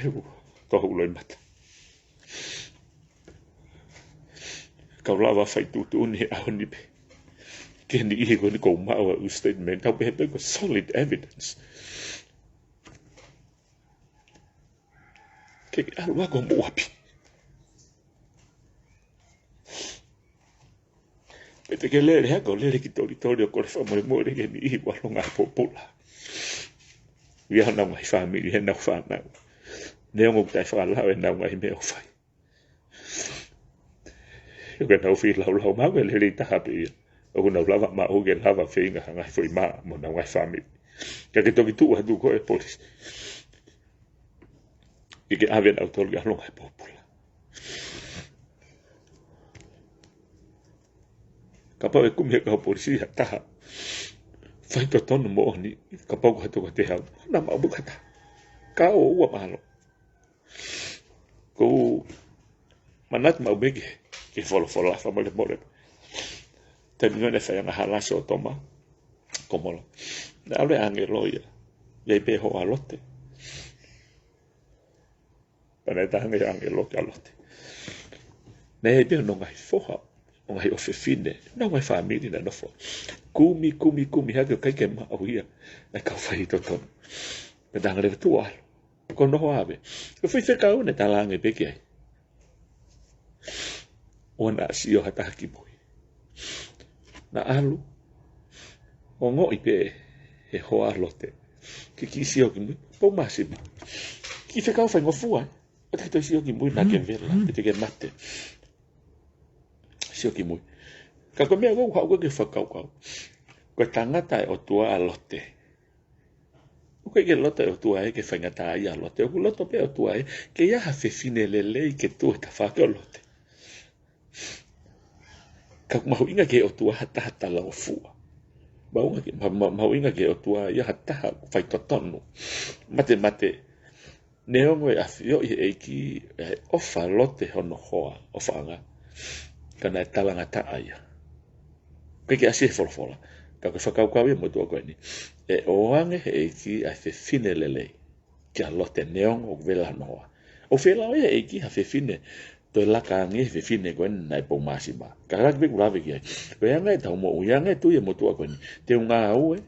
ko hulo mata ka lava fai tu ni a ni pe ke ni i ko uma o statement ka pe ko solid evidence ke alwa ko muapi pete ke le ha ko le ki tori ko le fa mo ke ni i wa longa popula vi ha na mai family he na fa na ne ngo tai fa la we na mai me o fai yo ke na fi la ma ke le ta happy o na lava ma o ke lava finga nga foi ma mo na mai family ke toki tu ha du ko e polis que habían autoridad longa popula kapa e kumia ka polisi ta fai to ton mo ni kapa ko to te ha na ma bu kata ka o wa malo ko manat ma bege ke folo la fa le mole termino de fa na hala so toma como lo hable angelo ya pe ho alote para esta angelo que alote ne pe no ngai foha o ngai o fefine no ngai family na no fo kumi ha ke ma o ia na ka fai to ton pe dang le tu al ko no ave ko fai se ka una talange pe ke ona si o hata ki boy na alu o ngo ipe e ho alote que si o ki po masima ki fe ka fai ngo fua o te to si o ki mu na ke vela te ke mate si o ki mu ka ko me go ko ke fa ka ko tangata o tua alote o ke lote o tua e ke fa ngata ia alote o loto pe o tua e ke ia ha fe fine le ke tu ta fa ke alote ka ma inga ke o tua hata la o fua baunga ke ma inga ke o tua ia hata fai totonu mate neongo e afio e ki ofa lote hono hoa ofa anga kana talanga ta aya ke asi fola ka ke fakau ka mo to ko ni e o ange e ki a fe fine lele ki a lote neongo vela noa o fela e ki a fe fine to la ka nge fe fine ko na po masima ka ga be grave ki ko anga ta mo anga tu ye mo to ko ni te unga au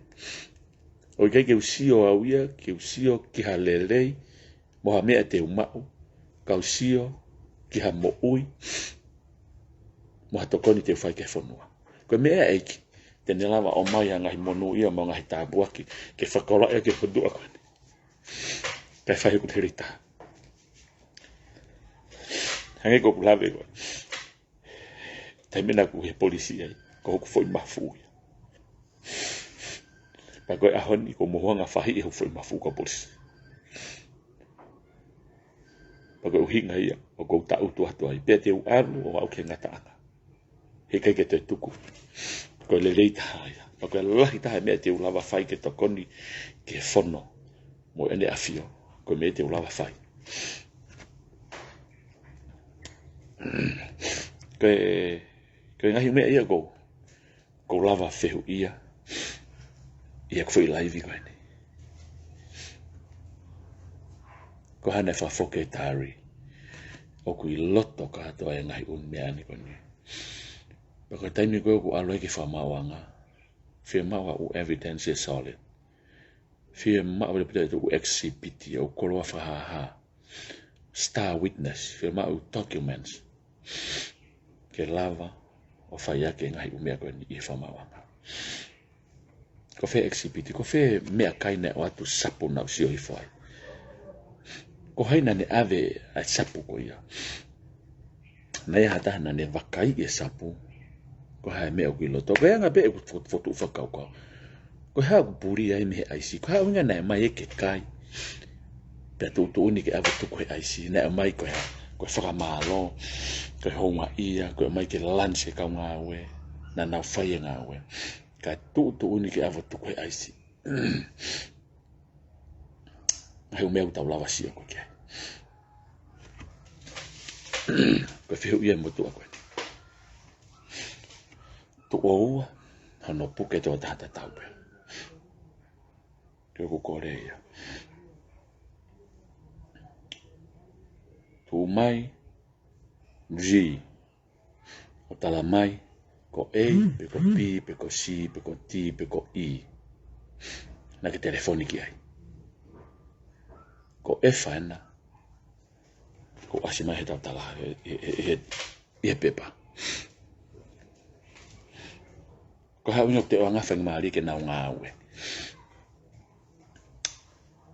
o ke usio auia ke usio ki halelei mo ha mea te umau, kausio, ki ha mo ui, mo ha tokoni te whai ke whanua. Koe mea eiki, te ne lava o mai a ngahi monu ia mo ngahi tābuaki, ke whakola e ke whadua koe. Kai whai ku te rita. Hange ko lawe koe. Tai mena ku he polisi ai, ko hoku whoi mafu ia. Pa koe ahoni ko mohoanga whahi e hoku whoi mafu ko polisi. Paka uhinga ia, o kou ta utu atu ai, pia te u aru o au ke ngata anga. He kai ke te tuku, ko le rei taha ia, paka lahi taha mea te u lava whai ke tokoni ke whono, mo ene awhio, ko mea te u lava whai. Koe ngahi mea ia ko lava whehu ia kwhi laivi koe ni. ko hana fa foke tari o ku loto ka to ai ngai un me ani koni ko taimi ko ku alo ki fa mawanga fe mawa u evidence is solid fe mawa le u exhibit o ko wa fa ha star witness fe mawa documents ke lava o fa ya ke ngai un me koni I fa mawanga ko fe exhibit ko fe me kai ne o tu sapu na si o foi ko haina ne ave a sapu ko ia nei hata na ne vakai e sapu ko ha me o kilo to ga nga be foto fa ka ko ha buri ai me ai si ko ha nga na mai ke kai pe tu ni ke ave tu ko ai si na mai ko ha ko fa malo ko ho nga ia ko mai ke lance ka nga we na fa ye nga we ka tu ni ke ave tu ko ai si ai o meu tau lava si ko ke ko fe u ye mo tu ko tu o no puke to tata tau pe ko Korea tu mai G o tala mai ko A pe ko P pe ko C pe ko T pe ko I na ke telefoni ki ai ko F ana ko asima he tala e pepa ko ha unyo te o nga feng mari ke na nga we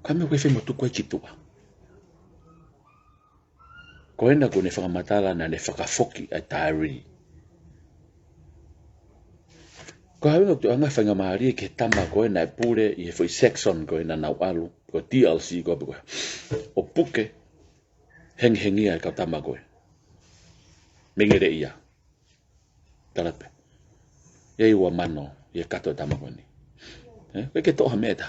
kame ko fe mo tu ko chitua ko enda ko ne fa matala na ne fa foki a tari ko ha unyo te o nga feng mari ke tama ko na pure I foi section ko na alu ko TLC ko o puke hengia ka tama ko mengere ia talape ye wa mano ye kato tama ko ni ke to ha meta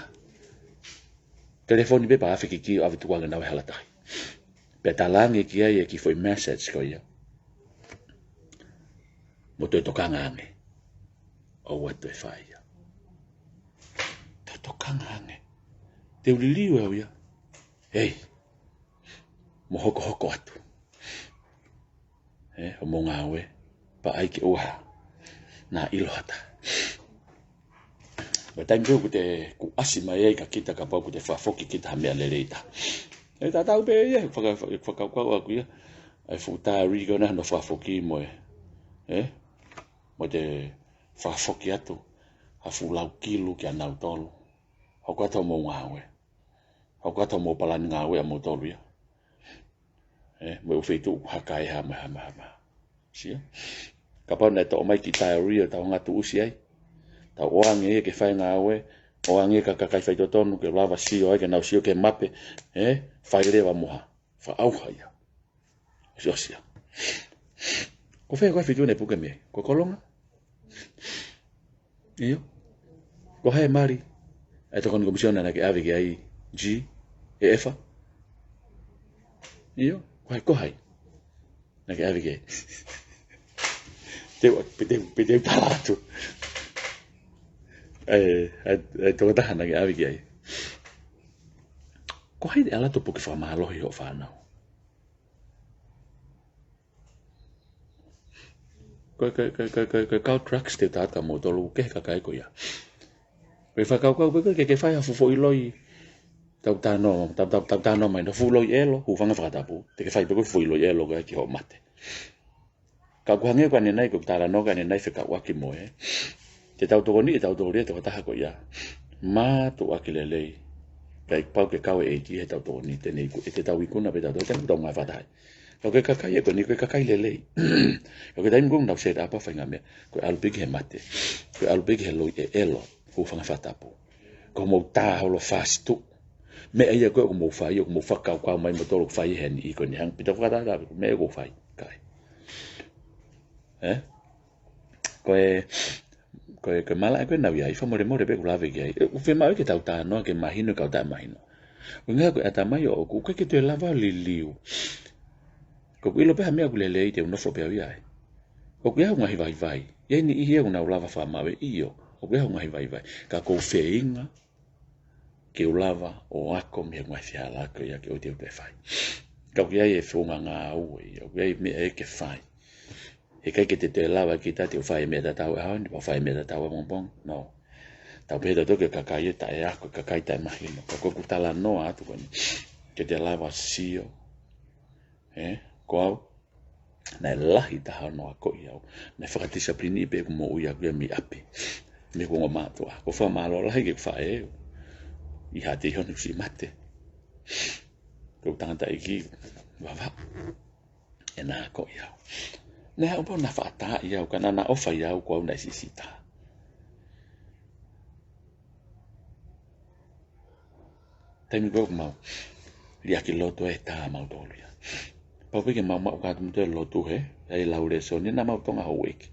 telefoni be pa afiki ki avitu wanga na halata pe talangi ki ye ki foi message ko ia mo to kanga nge o what the fire to kanga nge te uliliwe ya hey mo hoko atu o mo ngawe pa ai ki oha na ilohata Batango ku te ku asima ye ka kita ka pa ku te fafoki kita me alereita. E ta tau be ye fa ka ku ya. Ai futa rigo na no fafoki mo mo te fafoki atu. A fulau kilo ki ana tolu. Ho ka to mo ngawe. Ho ka to mo palan ngawe mo tolu ya. Mo feito hakai ha ma. Sia. Ka pa na to mai ki tai rio ta ngatu usi ai. Ta oange ke fai ngawe oange ka kai fai tonu ke lava sio ai ke na sio ke mape fai reva moha fa auha ya sia ko fai ko fitu ne puke me ko kolonga io ko hai mari e to kon komisiona na ke ave ke ai G e F io ko hai na ke ave ke te paratu to ta hana ga agi ai ko hai ala to poke fa malo hi o fa na ko trucks te ta ka moto lu ke ka kai ko ya pe fa ka ke fa ya fo iloi ta no mai no fu lo yelo hu fa nga ta pu te ke fa pe ko fu lo yelo ga ki ho mate ka ko hange ka ne nai ko ta no ka ne nai fe ka wa ki mo te tau toko ni e tau toko rea te wataha ko ia. Mā tu akile lei. Kai pau ke kawe e ti he tau toko ni te nei e te tau ikuna pe tau toko tau tau ngai wataha. Kau ke kakai e ko ni koe kakai le lei. Kau ke taim kong nau se apa whainga mea. Koe alupiki he mate. Koe alupiki he loi e elo. Hu whanga whatapu. Ko mou tā holo whāsitu. Me aia koe ko mou whai. Ko mou whakau kau mai mo tolo whai he ni i ko ni hang. Pita whakataha me e ko whai. Kai. Koe mala koe nau ia I whamore pe kulave ki ai. Uwe mau ke tau tānoa ke mahino kau tā mahino. Ngā koe ata mai o ku ke te lava li liu. Ko ilo pe ha mea kulele I te unofo pe au iai. Ko kia hunga hi vai. Ia ni ihi au nau lava whamawe iyo. Ko kia hunga hi vai. Ka kou wheinga ke ulava o ako me ngai fiala ko ya ke o te fai ka kia e funga nga u o kia me e ke fai e kai ke te lava ki ta te fai me ta tau ha ni fai me ta tau mo bon no tau pe to ke kakai ta e ako kakai ta imagino ko ku tala no atu ko ke te lava sio ko na lahi ta no ako ia na discipline pe mo ia kia mi api me ko ma to ko fa malo lahi ke fai I hati honu si mate. Kau tangata iki wawa. E nā ko iau. Nea umpo na whaata iau kana na ofa iau kua una sisita. Taimi kau mau. Lia ki loto e tā mau tolu ia. Pau peke mau mau kātu mtu e lotu he. Ei laure so ni na mau tonga hau eki.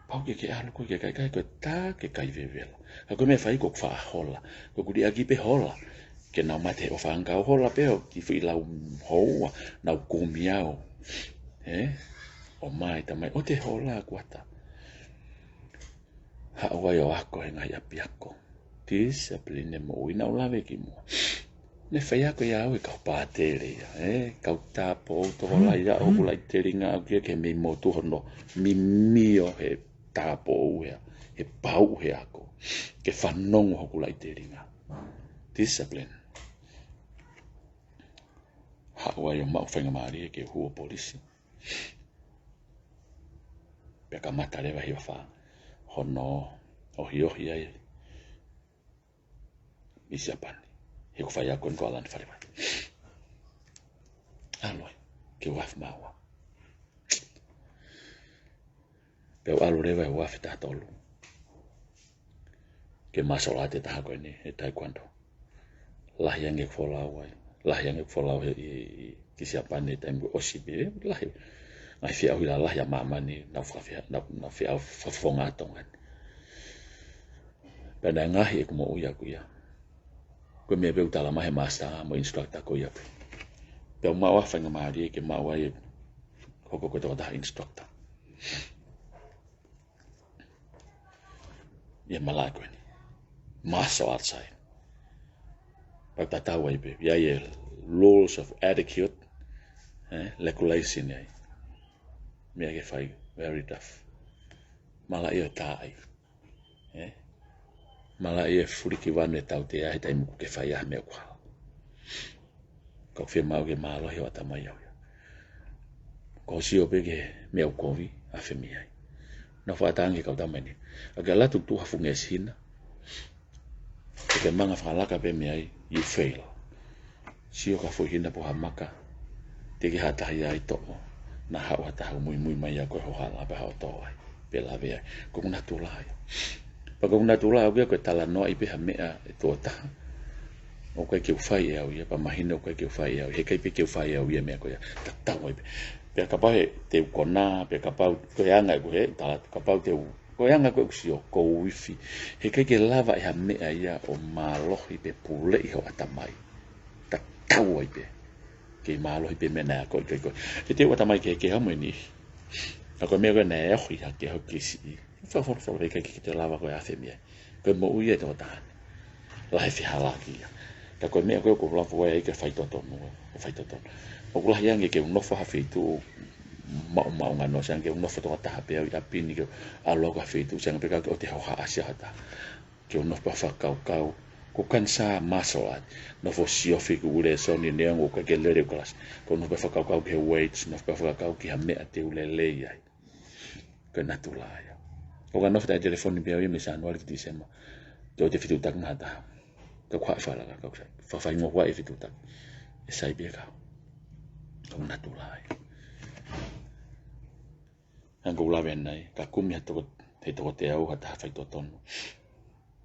Pau ke alu ko ke kai ko ta ke kai vevela. Ako me fai ko fa hola. Ko kuri agi pe hola. Ke na mate o fa anga hola pe o ki fi la ho na ko miao. O mai ta mai o te hola kwata. Ha wa yo ako e ngai apiako. Discipline mo ina o lave ki mo. Ne fai ako ya o ka pa tele ya. Ka ta po to la ya o la teringa o ke me mo tu hono. Mio he tapo ua, he pau he ako, ke whanongo hoku lai te ringa. Discipline. Haua i o mau whainga maari e ke hua polisi. Pea ka mata rewa hi wha, hono, ohi ai, isi apani. He ku whai ako en ko alani wharewai. Aloi, ke waf maua. Pea alu rewa e wafi tātolu. Ke masola te taha koe ni, e taekwondo. Lahi ange kfola wai. Lahi ange kfola wai i kisi apane taimu osibe. Lahi. Ngai fia hui la lahi a mamani na fia whafonga atongan. Pea na ngahi e kumo uia kuia. Koe mea peu tala mahe master mo instructor ko ia pe. Pea maua whainga maari e ke maua e hoko koe toko taha instructor. Ia malai koe ni. Martial arts side. Pau tatau ai pe. Ia e rules of etiquette. Lekulation ai. Mea ke whai very tough. Mala ia tā ai. Mala ia furiki wane tau te ahi tai muku ke whai ah mea kuhala. Kau whia mau ke mālohi o atamai au. Ko si o peke mea ukovi a whimi ai. Na whaatangi kau tamai ni. Aga latu tuha funge sina. Ke manga whakalaka pe mea you fail. Si o ka fuhina po hamaka. Teke hatahi ai toko. Na hau hatahu mui mai a koe hohala pe hao tō ai. Pe lawe ai. Ko kuna tula ai. Pa ko kuna tula au koe tala noa i peha mea e tō taha. O koe ke uwhai e au ia. Pa mahina o koe ke uwhai e au. He kai pe ke uwhai e au ia mea koe. Tatau ai pe. Pe kapau he te ukona. Pe kapau koe anga e koe. Tala kapau te u. Koe anga koe kusi o kou wifi. He kai ke lava e ha mea ia o mālohi pe pule i ho atamai. Tatau ai pe. Ke mālohi pe mena koe koe koe. He te atamai ke hamu ni. A koe mea koe nea e hui ha ke hau kisi i. Whawhoro pe kai ke te lava koe a whemia. Koe mo ui e tō tahani. Lahe whi halaki ia. Ka koe mea koe ko lafu wai ke whaitotonu. O kulahi ange ke unofo hawhitu mau ngano siang ke unofo toka taha pe au i apini ke aloka hawhitu siang pe kau o te hauha asia hata. Ke unofo whakau. Ko kansa martial art. Nofo siofi ku ule soni neongo ka ke lere kelas. Ko unofo whakau ke weights. Nofo whakau ki ha mea te ule lei ai. Ke natula ai. Ko ka nofo tai telefoni pe au i misa anuari ki tisema. Te o te whitu tak nata. Ka kwa whalaka kau sai. Whawhaingo wa e whitu tak. E sai pe kau. Ko natula ai. Hanko ulawe nei, ka kumi he toko te au hata hawhai tō tonu.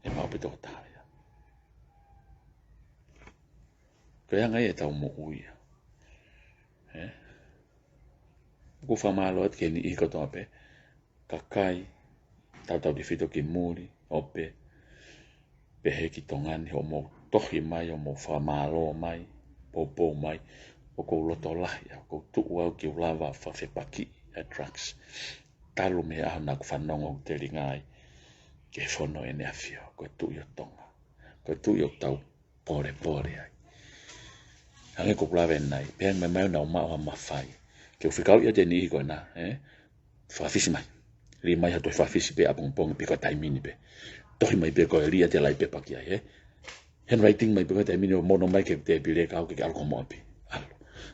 E mau pe toko taha ia. Koe anga e tau mo uia. Ko whamalo at ke ni iko tō pe. Ka kai, tau di whito ki muri, ope. Pe he ki tongani, o mo tohi mai, o mo whamalo mai, popo mai. O kou loto lahi, o kou tuu au ki ulawa whawhepaki. Drugs. Talu me aho na whanongo te ringai ke whono e nea whio, koe tui o tonga. Koe tui o tau pore ai hange ko plave nai pe mai na uma o mafai ke ufikau ia teni ko na fa fisi mai ri mai ha to fa fisi pe apong pong pe ko taimini pe to mai pe ko ri te lai pe pakia handwriting mai pe ko taimini mo no mai ke te pile ka ke alko mo pe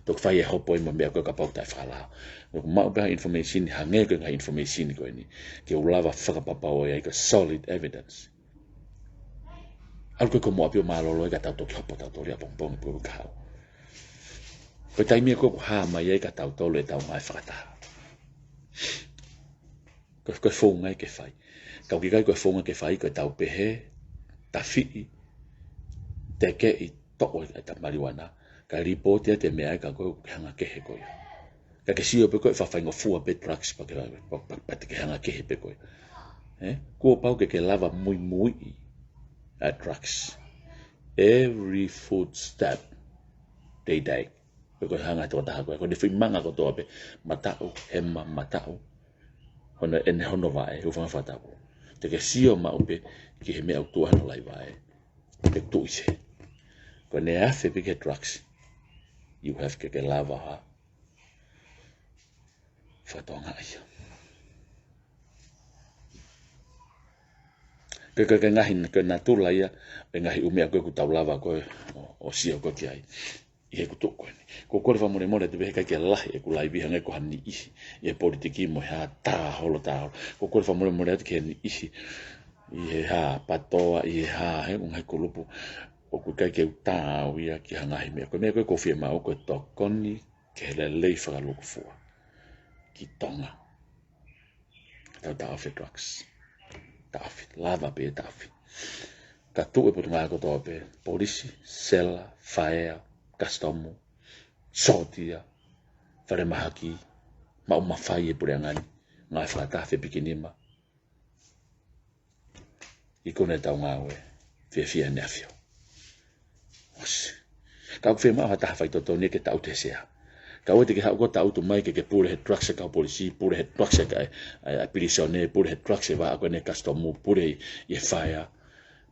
tok fai e hopo mo me ko ka pau ta fala tok ma ba information hange ko ga information ko ni ke ulava fa pa pa o ka solid evidence alko ko mo apio malolo ka ta tok hopo ta to ri apong pong pe ka ko taimi ko ha mai ka ta to le ta mai fa ta ko fo ngai ke fai ka ki ko fo ngai ke fai ko ta pe he ta fi te ke I to o ta marijuana ka report te mea ka ko hanga ke he ko ka ke sio pe ko fa fa ngo pe drugs pa ke hanga ke he pe ko ko pa ke lava muy at drugs every footstep day ko hanga to ta ko de fi manga ko to pe matao hema matao hono vai ho fa ta ko te ke sio ma pe ke he me au tu hana lai vai pe tu ise ko ne afe pe ke drugs you have ke lava ha fatonga ia ke ngahin ke natula ia ngahi umi ko ku tau lava ko o sia ko ki ai I ku to ko fa mo te be ke la e ku lai bi hanga ko hani I politiki mo ha ta holo ko fa mo te ke ni I ha patoa I ha he un ko lupu o ku ke ta ia ki hanga me ko firma o ko to koni ke le le fa lo ku fu ki tonga ta of drugs tafi lava pe tafi ka tu e putunga ko to pe polisi sela fire customo sotia fare mahaki ma uma fai e purangani ngai fa tafi pikinima ikone ta ngawe fia nafio ka fe ma ta fa to ne ke ta utesia ka o te ke ha ko ta auto mai ke pure head truck se ka polisi pure head truck se ka a pilisone pure head truck se va ko ne customo pure e fire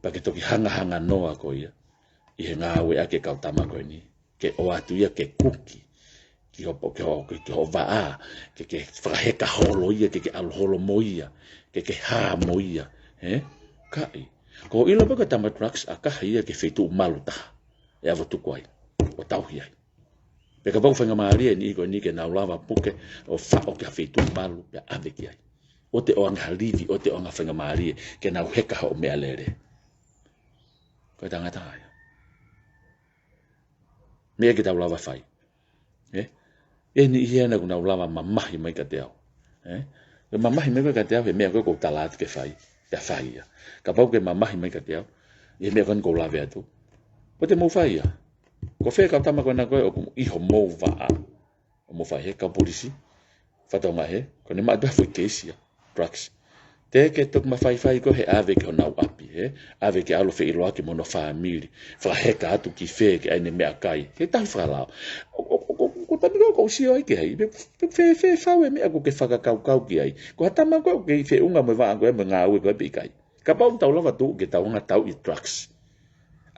pa ke to ki hanga noa ko ia I nga we ake ka tama ko ni ke o atu ia ke kuki ki ho va ke fra heka holo ia ke al holo moia ke ha moia kai ko ilo ba ka tama trucks aka ia ke fetu maluta e ava tu koi o tau ia pe ka ba fanga maria ni ko ni ke na lava puke o fa o ke fetu malu ya ave ki ai o te o anga livi o te o anga fanga maria ke na heka ho me alere ko tanga ta me ke tau lava fai ni hiena kuna lava mamahi mai ka teo le mamahi mai ka teo me ko talat ke fai ya fai ya ka pau ke mamahi mai ka teo me ko lava tu o te mo fai ya ko fe ka tama ko na ko o I ho mo va mo fai he ka polisi fa tonga he ko ne ma da foi kesia drugs te ke tok ma fai ko he ave ke na api ave ke alo fe ilo aki mono family fra he ka atu ki fe ke ene me akai ke tan fra la ko ta ko si ai ke ai fe fa we me ako ke fa ka kau ki ai ko ta ma ko ke fe unga me va ko me nga we ko bi kai ka pa tau lava tu ke tau nga tau I drugs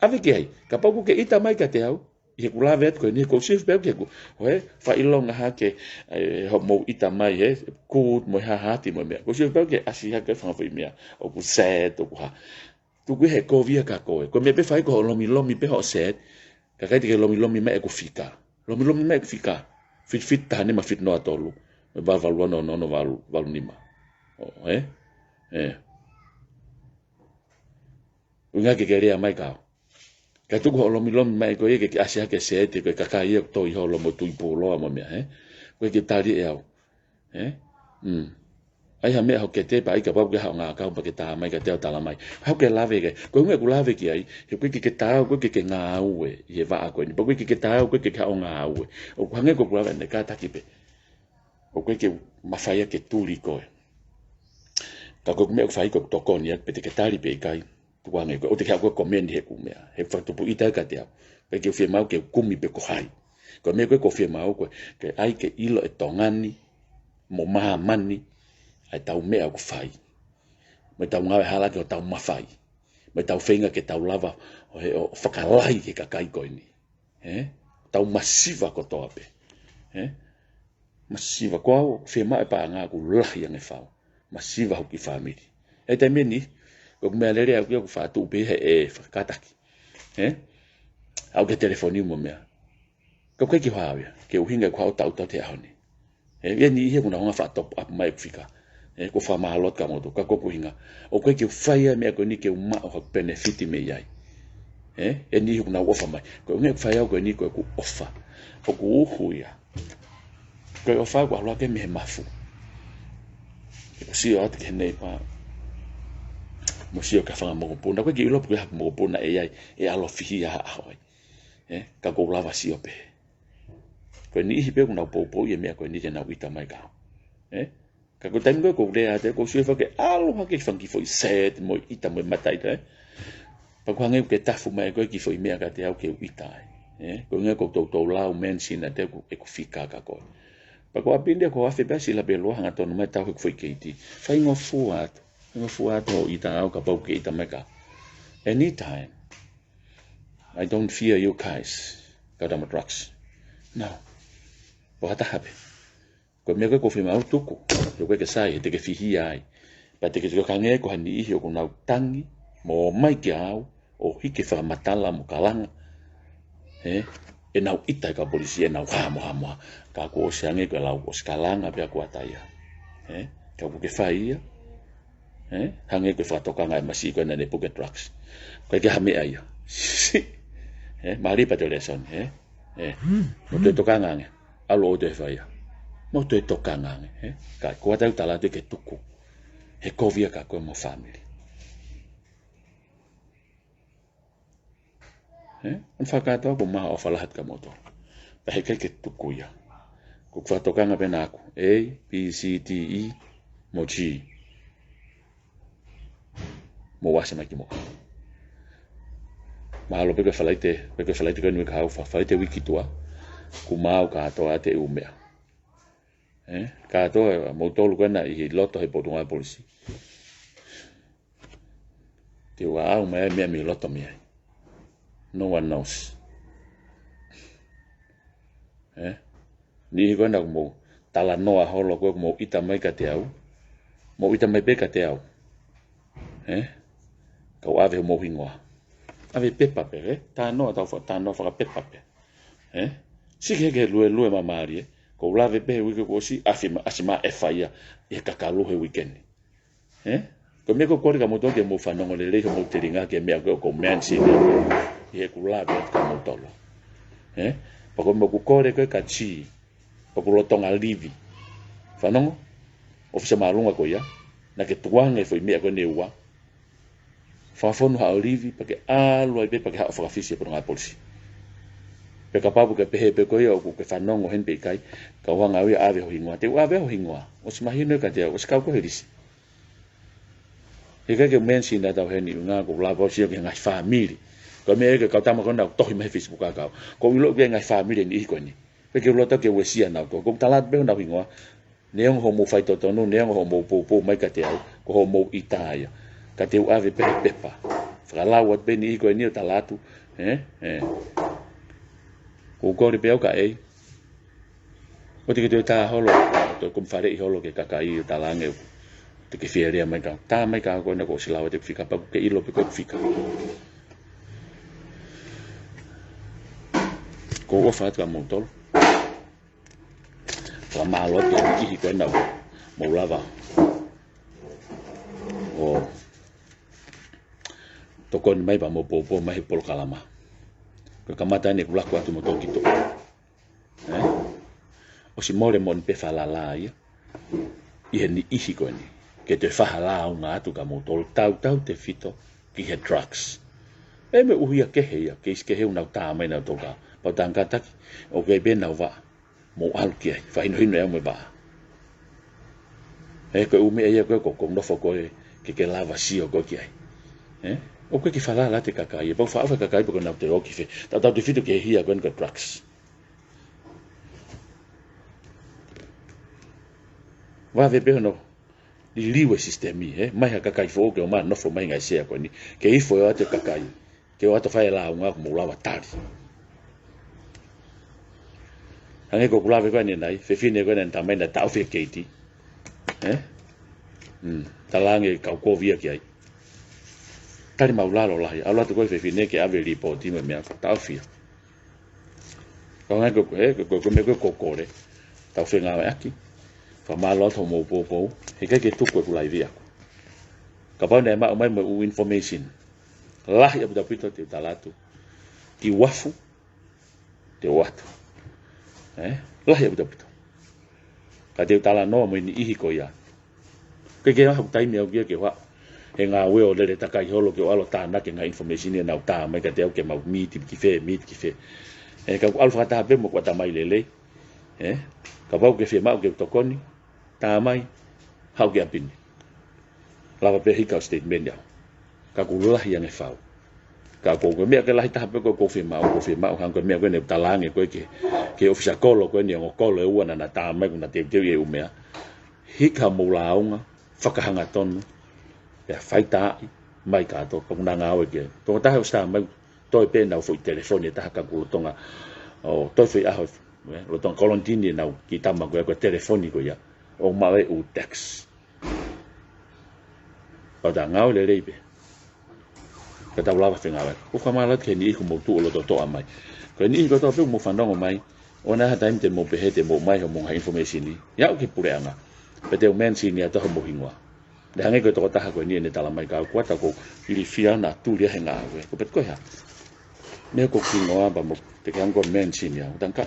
ave ke ai ka pa ko ke ita mai ka te au I ku la vet ko ni ko sif be ke ko fa ilonga ha ke ho mo ita mai ku mo ha ti mo me ko sif be ke asi ha ke fa fa me o ku set o ku ha tu ku he ko via ka ko me be fa ko lomi pe ho set ka ka ti ke lomi me ko fika lomi me fika fit ta ne ma fit no atolu me ba valu no valu nima unga ke rea mai ka ka tu ko lomi mai ko ke asia ke se te ka ka ia to I ho lo mo tu po lo mo me ko ke tali e au ai ha me ho ke te ba I ka ba ke ha nga ka ba ke ta mai ka te ta la mai ha ke lave ke ko nge ku lave ki ai he ko ke ta ko ke nga uwe ye va ko ni ko ke ta ko ke ka nga uwe o ko nge ko ku lave ne ka ta ki pe o ko ke ma faia ke tuli ko ka ko me fai ko to ko ni pe te ke tali pe kai tuange ko te ka ko komen he ku me he fa tu ita ka te pe ke fe mau ke kumi pe ko hai ko me ko fe mau ko ke ai ke ilo e tongani mo ma mani ai tau me ku fai me tau nga hala ke tau ma fai mai tau whenga ke tau lava o whakalai ke kakai koe ni. Tau masiva ko toa pe. Masiva ko au whema e paa ngā ku lahi ang e whao. Masiva hoki whamiri. E te meni, ko mea lere au kia ku whātu pe he e whakataki. Au ke telefoni mo mea. Ko kai ki whaawea, ke uhinga ku hau tau te ahoni. Ia ni ihe kuna honga whaatop up mai whika. Ko whamahalot ka moto, ka koku hinga. O koe ke whaia mea koe ni ke uma o hak benefiti me iai. E ni ihe kuna ofa mai. Koe unge whaia koe ni koe ku ofa. O ku uhu ia. Koe ofa ku aloa ke mehe mafu. Ko sio ati ke nei pa. Mo sio ka whanga mokopuna. Koe ki ilopu ke haka mokopuna e iai. E alo fihi a ahoi. Ka kou lava sio pe. Koe ni ihi pe kuna popo ia mea koe ni ke nau ita mai kao. Ka ko tango ko lea te ko sio ke alo ke fangi foi set mo ita mo matai te. Pa ko ngai ke tafu mai ko ki foi mea ka te au ke ita. Ko ngai ko to lau mention te ko e ko fika ka ko. Pa ko apinde ko afe ba sila belo hanga to no mai tau ko foi ke iti. Fa ingo fuat. Ingo fuat o ita au ka pau ke ita mai ka. Anytime. I don't fear you guys. Kadama drugs. No. Wahata hape. Ko me ko fi mau tuku. Yo ke sai te ke fihi ai. Pa te ke kange ko hani ihi ko nau tangi mo mai ke au o hike fa matala mo kalanga. E nau ita ka polisi e nau hamo ka ko sange ko lau o skalanga pe ko ataya. Ka ko ke faia. Hange ko fa toka ngai masi ko na ne pocket trucks. Ko ke hame ai. Mari pa te lesson, mo te toka ngai. Alo te faia. Mo te toka ngai, ka ko tau tala te ke tuku. He kovia ka ko mo family. An whakatoa ko maha o whalahat ka moto. Pa he ke tuku ia. Ko whatoka ngā pena aku. A, B, C, D, E, mo G. Mo wase mai ki mo. Mahalo peke whalaite ka nui ka hau whalaite wiki tua. Ku mau ka atoa te umea. Ka atoa mo tolu kena i loto he potunga polisi. Te ua au mea mi loto mea. No one knows. Ni hi kena mo tala noa holo koe mo ita mai ka te au. Mo ita mai pe ka te au. Kau ave mo hingoa. Ave pepa pe, ta noa whaka pepa pe. Sike ke lue mamari, ko lave pe wiki ko si asima e faia e kakalu he weekend. Ko me ko kori ka moto ke mo fanongo le le mo teringa ke me ko mensi e ku lave ka motolo. Pa ko mo ku kore ka chi, pa ku lotonga livi. Fanongo ofisa malunga ko ya, na ke tuange foi me ko ne wa. Fafonu ha livi pa ke alu ai pe pa ke ha fa fisi por nga polisi. Pe kapapu ke pehe pe koe o ke whanongo hen pe kai, ka wanga ui ave ho hingoa. Te ave ho hingoa, o si mahino ka te au, o si kau ko herisi. He kai ke mensi na tau heni unga ko lava o si o ke ngai whamiri. Ko me eke kau tama kona tohi mai Facebook a kau. Ko ulo ke ngai whamiri ni iko ni. Pe ke ulota ke wesia na ko talat pe na hingoa. Neong ho mo fai totonu, neong ho mo popo mai ka te au, ko ho mo itaia. Ka te ave pe pepa. Whakalau at pe ni iko ni o talatu. Ko kore pe au ka ei. O te ke tui tā holo, to kum whare i holo ke kakai o talange. Te ke whiarea mai ka. Tā mai ka koe na ko silawa te whika paku ke ilo pe koe whika. Ko o whaat ka moutolo. Ka malo te ihi koe na mo lava. O toko ni mai pa mo popo mai polo kalama. Ko kamata ni kulaku atu mo toki to. O si more mon pe falala ia. Ihe ni ihi koe ni. Ke te whahala au ngā atu ka mo tolu tau te fito ki he drugs. E me uhia kehe ia, ke iskehe unau tā mai nau toka. Pau tā ngātaki, o kei bena u wā. Mo alu ki ai, whahino ea me wā. Koe ume ia koe ko nofo koe ke lava sio koe ki ai. O koe ki whalala te kakai, pau whaawa kakai pako nau te oki whi. Tau te fito ke hia koe ka drugs. Wawe peho no, liwe sistemi mai ha kakai fo ke ma no fo mai ngai se ko ni ke ifo yo te kakai ke o to fai la nga mo la watari hange ko kula ko ni nai fe fine ko nen tamai na tau fe keiti talange ka ko via ki ai tali maula lo la ala to ko fe fine ke ave report me me ka tau fi ko nga ko me ko re tau fe nga aki fa malo to mo po he ke tu ko kula via ka pa ne ma mai mo information lah ya budak pito te talatu ti wafu te watu lah ya budak pito ka te tala no mo ni ihi ko ya ke ha tai me o ke wa he nga we o le ta kai holo ke alo ta na ke nga information ni na ta mai ka te o ke ma meet ki fe ka alfa ta be mo ko ta mai lele ka ba ke fe ma o ke tokoni ta mai ha ke apin lava pe hika statement ya ka kulah yang efau ka ko me ke la ta pe ko confirma han ko me ko ne talange ko ke ofisa kolo ko ne ngo kolo e wana na ta me na te e umea hika mulaunga fakahanga ton ya faita mai ka to ko na ngawe ke to ta ho sta mai to pe na fo telefone ta ka ku tonga o to fo a ho lo ton kolontini na kita ma ko telefonico ya o ma u text o da ngawe le lebe ka tau lava whengawe. O whamala ke ni iku mo tu o lo to amai. Ko ni iku to pe mo whanongo mai, o na ha taim te mo pehe te mo mai ho mo ha information ni. Ya o ke pureanga. Pe te o mensi ni atoho mo hingwa. Le hange ko to taha ko ni ne tala mai ka kuata ko ili fia na tu lia henga we. Ko pet ko ha. Me ko kingoa ba mo te kan ko mensi ni au tangka.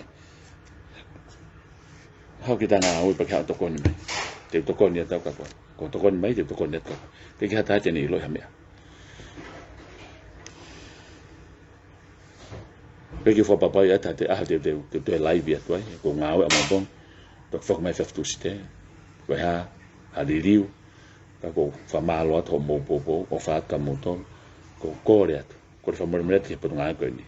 Ha ki tana o pe ka to ko ni mai. Te to ko ni ta ka ko. Ko to ko ni mai te to ko ni ta. Te ki ha ta te ni lo ha me. Peki fo papa ya ta te te live ya toi ko ngawe ama bon to fok mai fef tu ste ko ha aliriu ka ko fa malo to mo popo o fa ka moto ko korea ko fa mo mret ke panga ko ni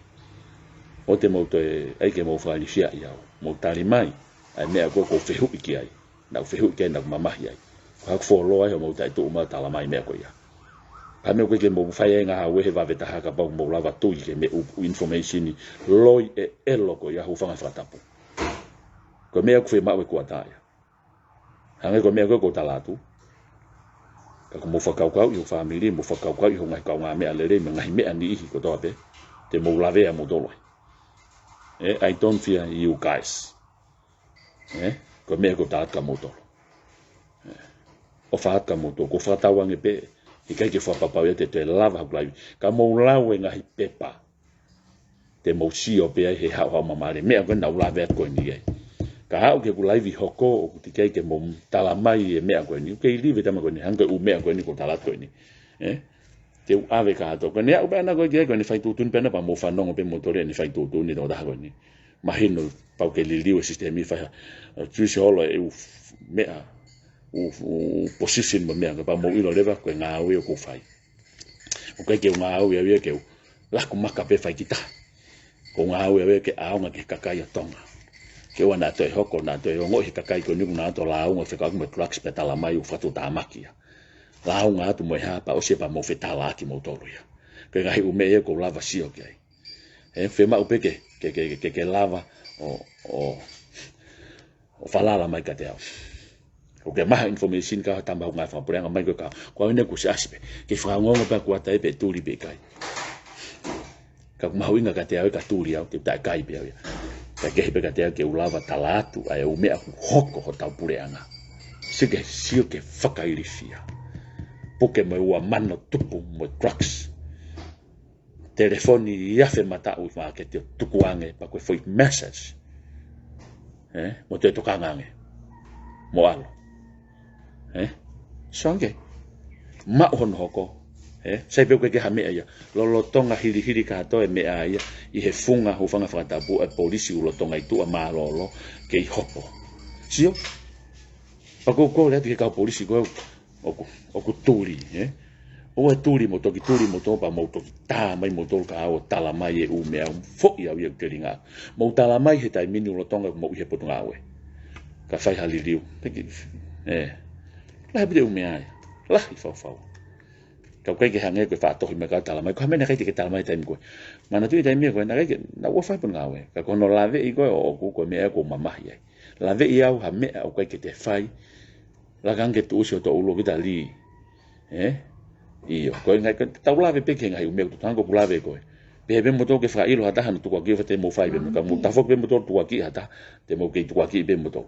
o te mo to ai ke mo fa li fia ya mo tali mai ai me ko fe hu ki ai na fe hu ke na mama ya ko fo lo ai mo tai tu ma tala mai me ko ya ame ko ke mo fai nga we va veta ha ka ba mo lava tu ke me information ni loi e elo ko ya hu fanga fatapu ko me ko fe ma we ko ata ya hange ko me ko talatu ka ko mo fa ka yo family mo fa ka yo ngai ka nga me alere me ngai me ani ko to be te mo lave a mo dolo I don't fear you guys ko me ko ta ka mo dolo o fa ka mo to ko fa ta wange pe i kai ke whapapau te lava hakulai. Ka mou lau e ngahi pepa. Te mou sio pia he hao hao mamare. Mea koe nau lawe at koe ni ei. Ka hao ke kulaivi hoko o kuti kai ke mou talamai e mea koe ni. Kei liwe tama koe ni. Hanga u mea koe ni ko talat koe ni. Te u awe ka hato. Koe ni au pēna koe ki ei koe ni whaitutun pēna pa mou whanongo pe motore ni whaitutun ni tau taha koe ni. Mahino pau ke liliu e sistemi whaia. Tuisi holo e u mea o position mo mea pa mo ilo leva ko nga we ko fai o kai ke nga we ke la ko maka pe fai kita ko nga we ke a nga ke kakai tonga ke wana to hoko na to ngo he kakai ko ni na to la ngo fe ka mo trucks pe tala mai u fatu ta makia la nga tu mo ha pa o se pa mo fe tala ki mo toro ya ke ga u me ko lava sio ke fe ma u pe ke lava o falala mai ka te o ke maha information ka tamba ngai fa pura ngai ka ko ne ku saspe ke fa ngo pa ku ata pe tuli be kai ka mahu inga ka te ka tuli au te ta kai be ya ka ke be ka te ke ulava talatu ai o me aku hoko ho ta pura anga sige sio ke whakairifia poke mai ua mano tupu mo trucks telefoni iafe mata u fa ke te tukuange pa ko foi message mo te tokangange mo alo songe ma hon hoko sai pe ke ha me ya lo tonga hiri ka to e me ya I he funga ho fanga fatapu e polisi lo tonga itu ma lo ke hoko sio pa ko le ke ka polisi ko o ku tuli o tuli mo to pa mo to ta mai mo to ka o tala mai e u me fo ya ye kelinga mo tala mai he tai minu lo tonga mo he potunga we ka fai haliliu lah bide umea lah ifau kau kai ke hange ko fa to me ka tala mai ko me na kai ke tala mai time ko mana tu time ko na kai na wo fa pun ngawe ka ko no lave i ko o ku ko me ko mama ye lave i au ha me au kai ke te fai la gange tu so to ulo kita li iyo ko ngai ko tau lave pe ke ngai me tu tango lave ko be mo to ke fa ilo hata han tu ko ke te mo fai be mo ka mo ta fo be mo to tu ki hata te mo ke tu ki be mo to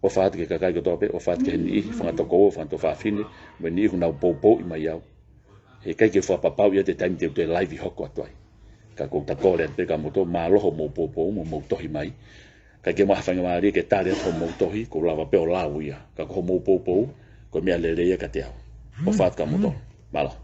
o faat ke kakai ko tope o faat ke ni fanga to ko fa to fa fini me ni huna popo i mai au e kai ke fa papau ia te time te live hoko atoi ka ko ta ko le pe ka mo to ma lo mo popo mo to i mai ka ke ma fanga ma ri ke ta le to mo to hi ko lava pe o la uia ka ko mo popo ko me ale le ia ka te o faat ka mo to malo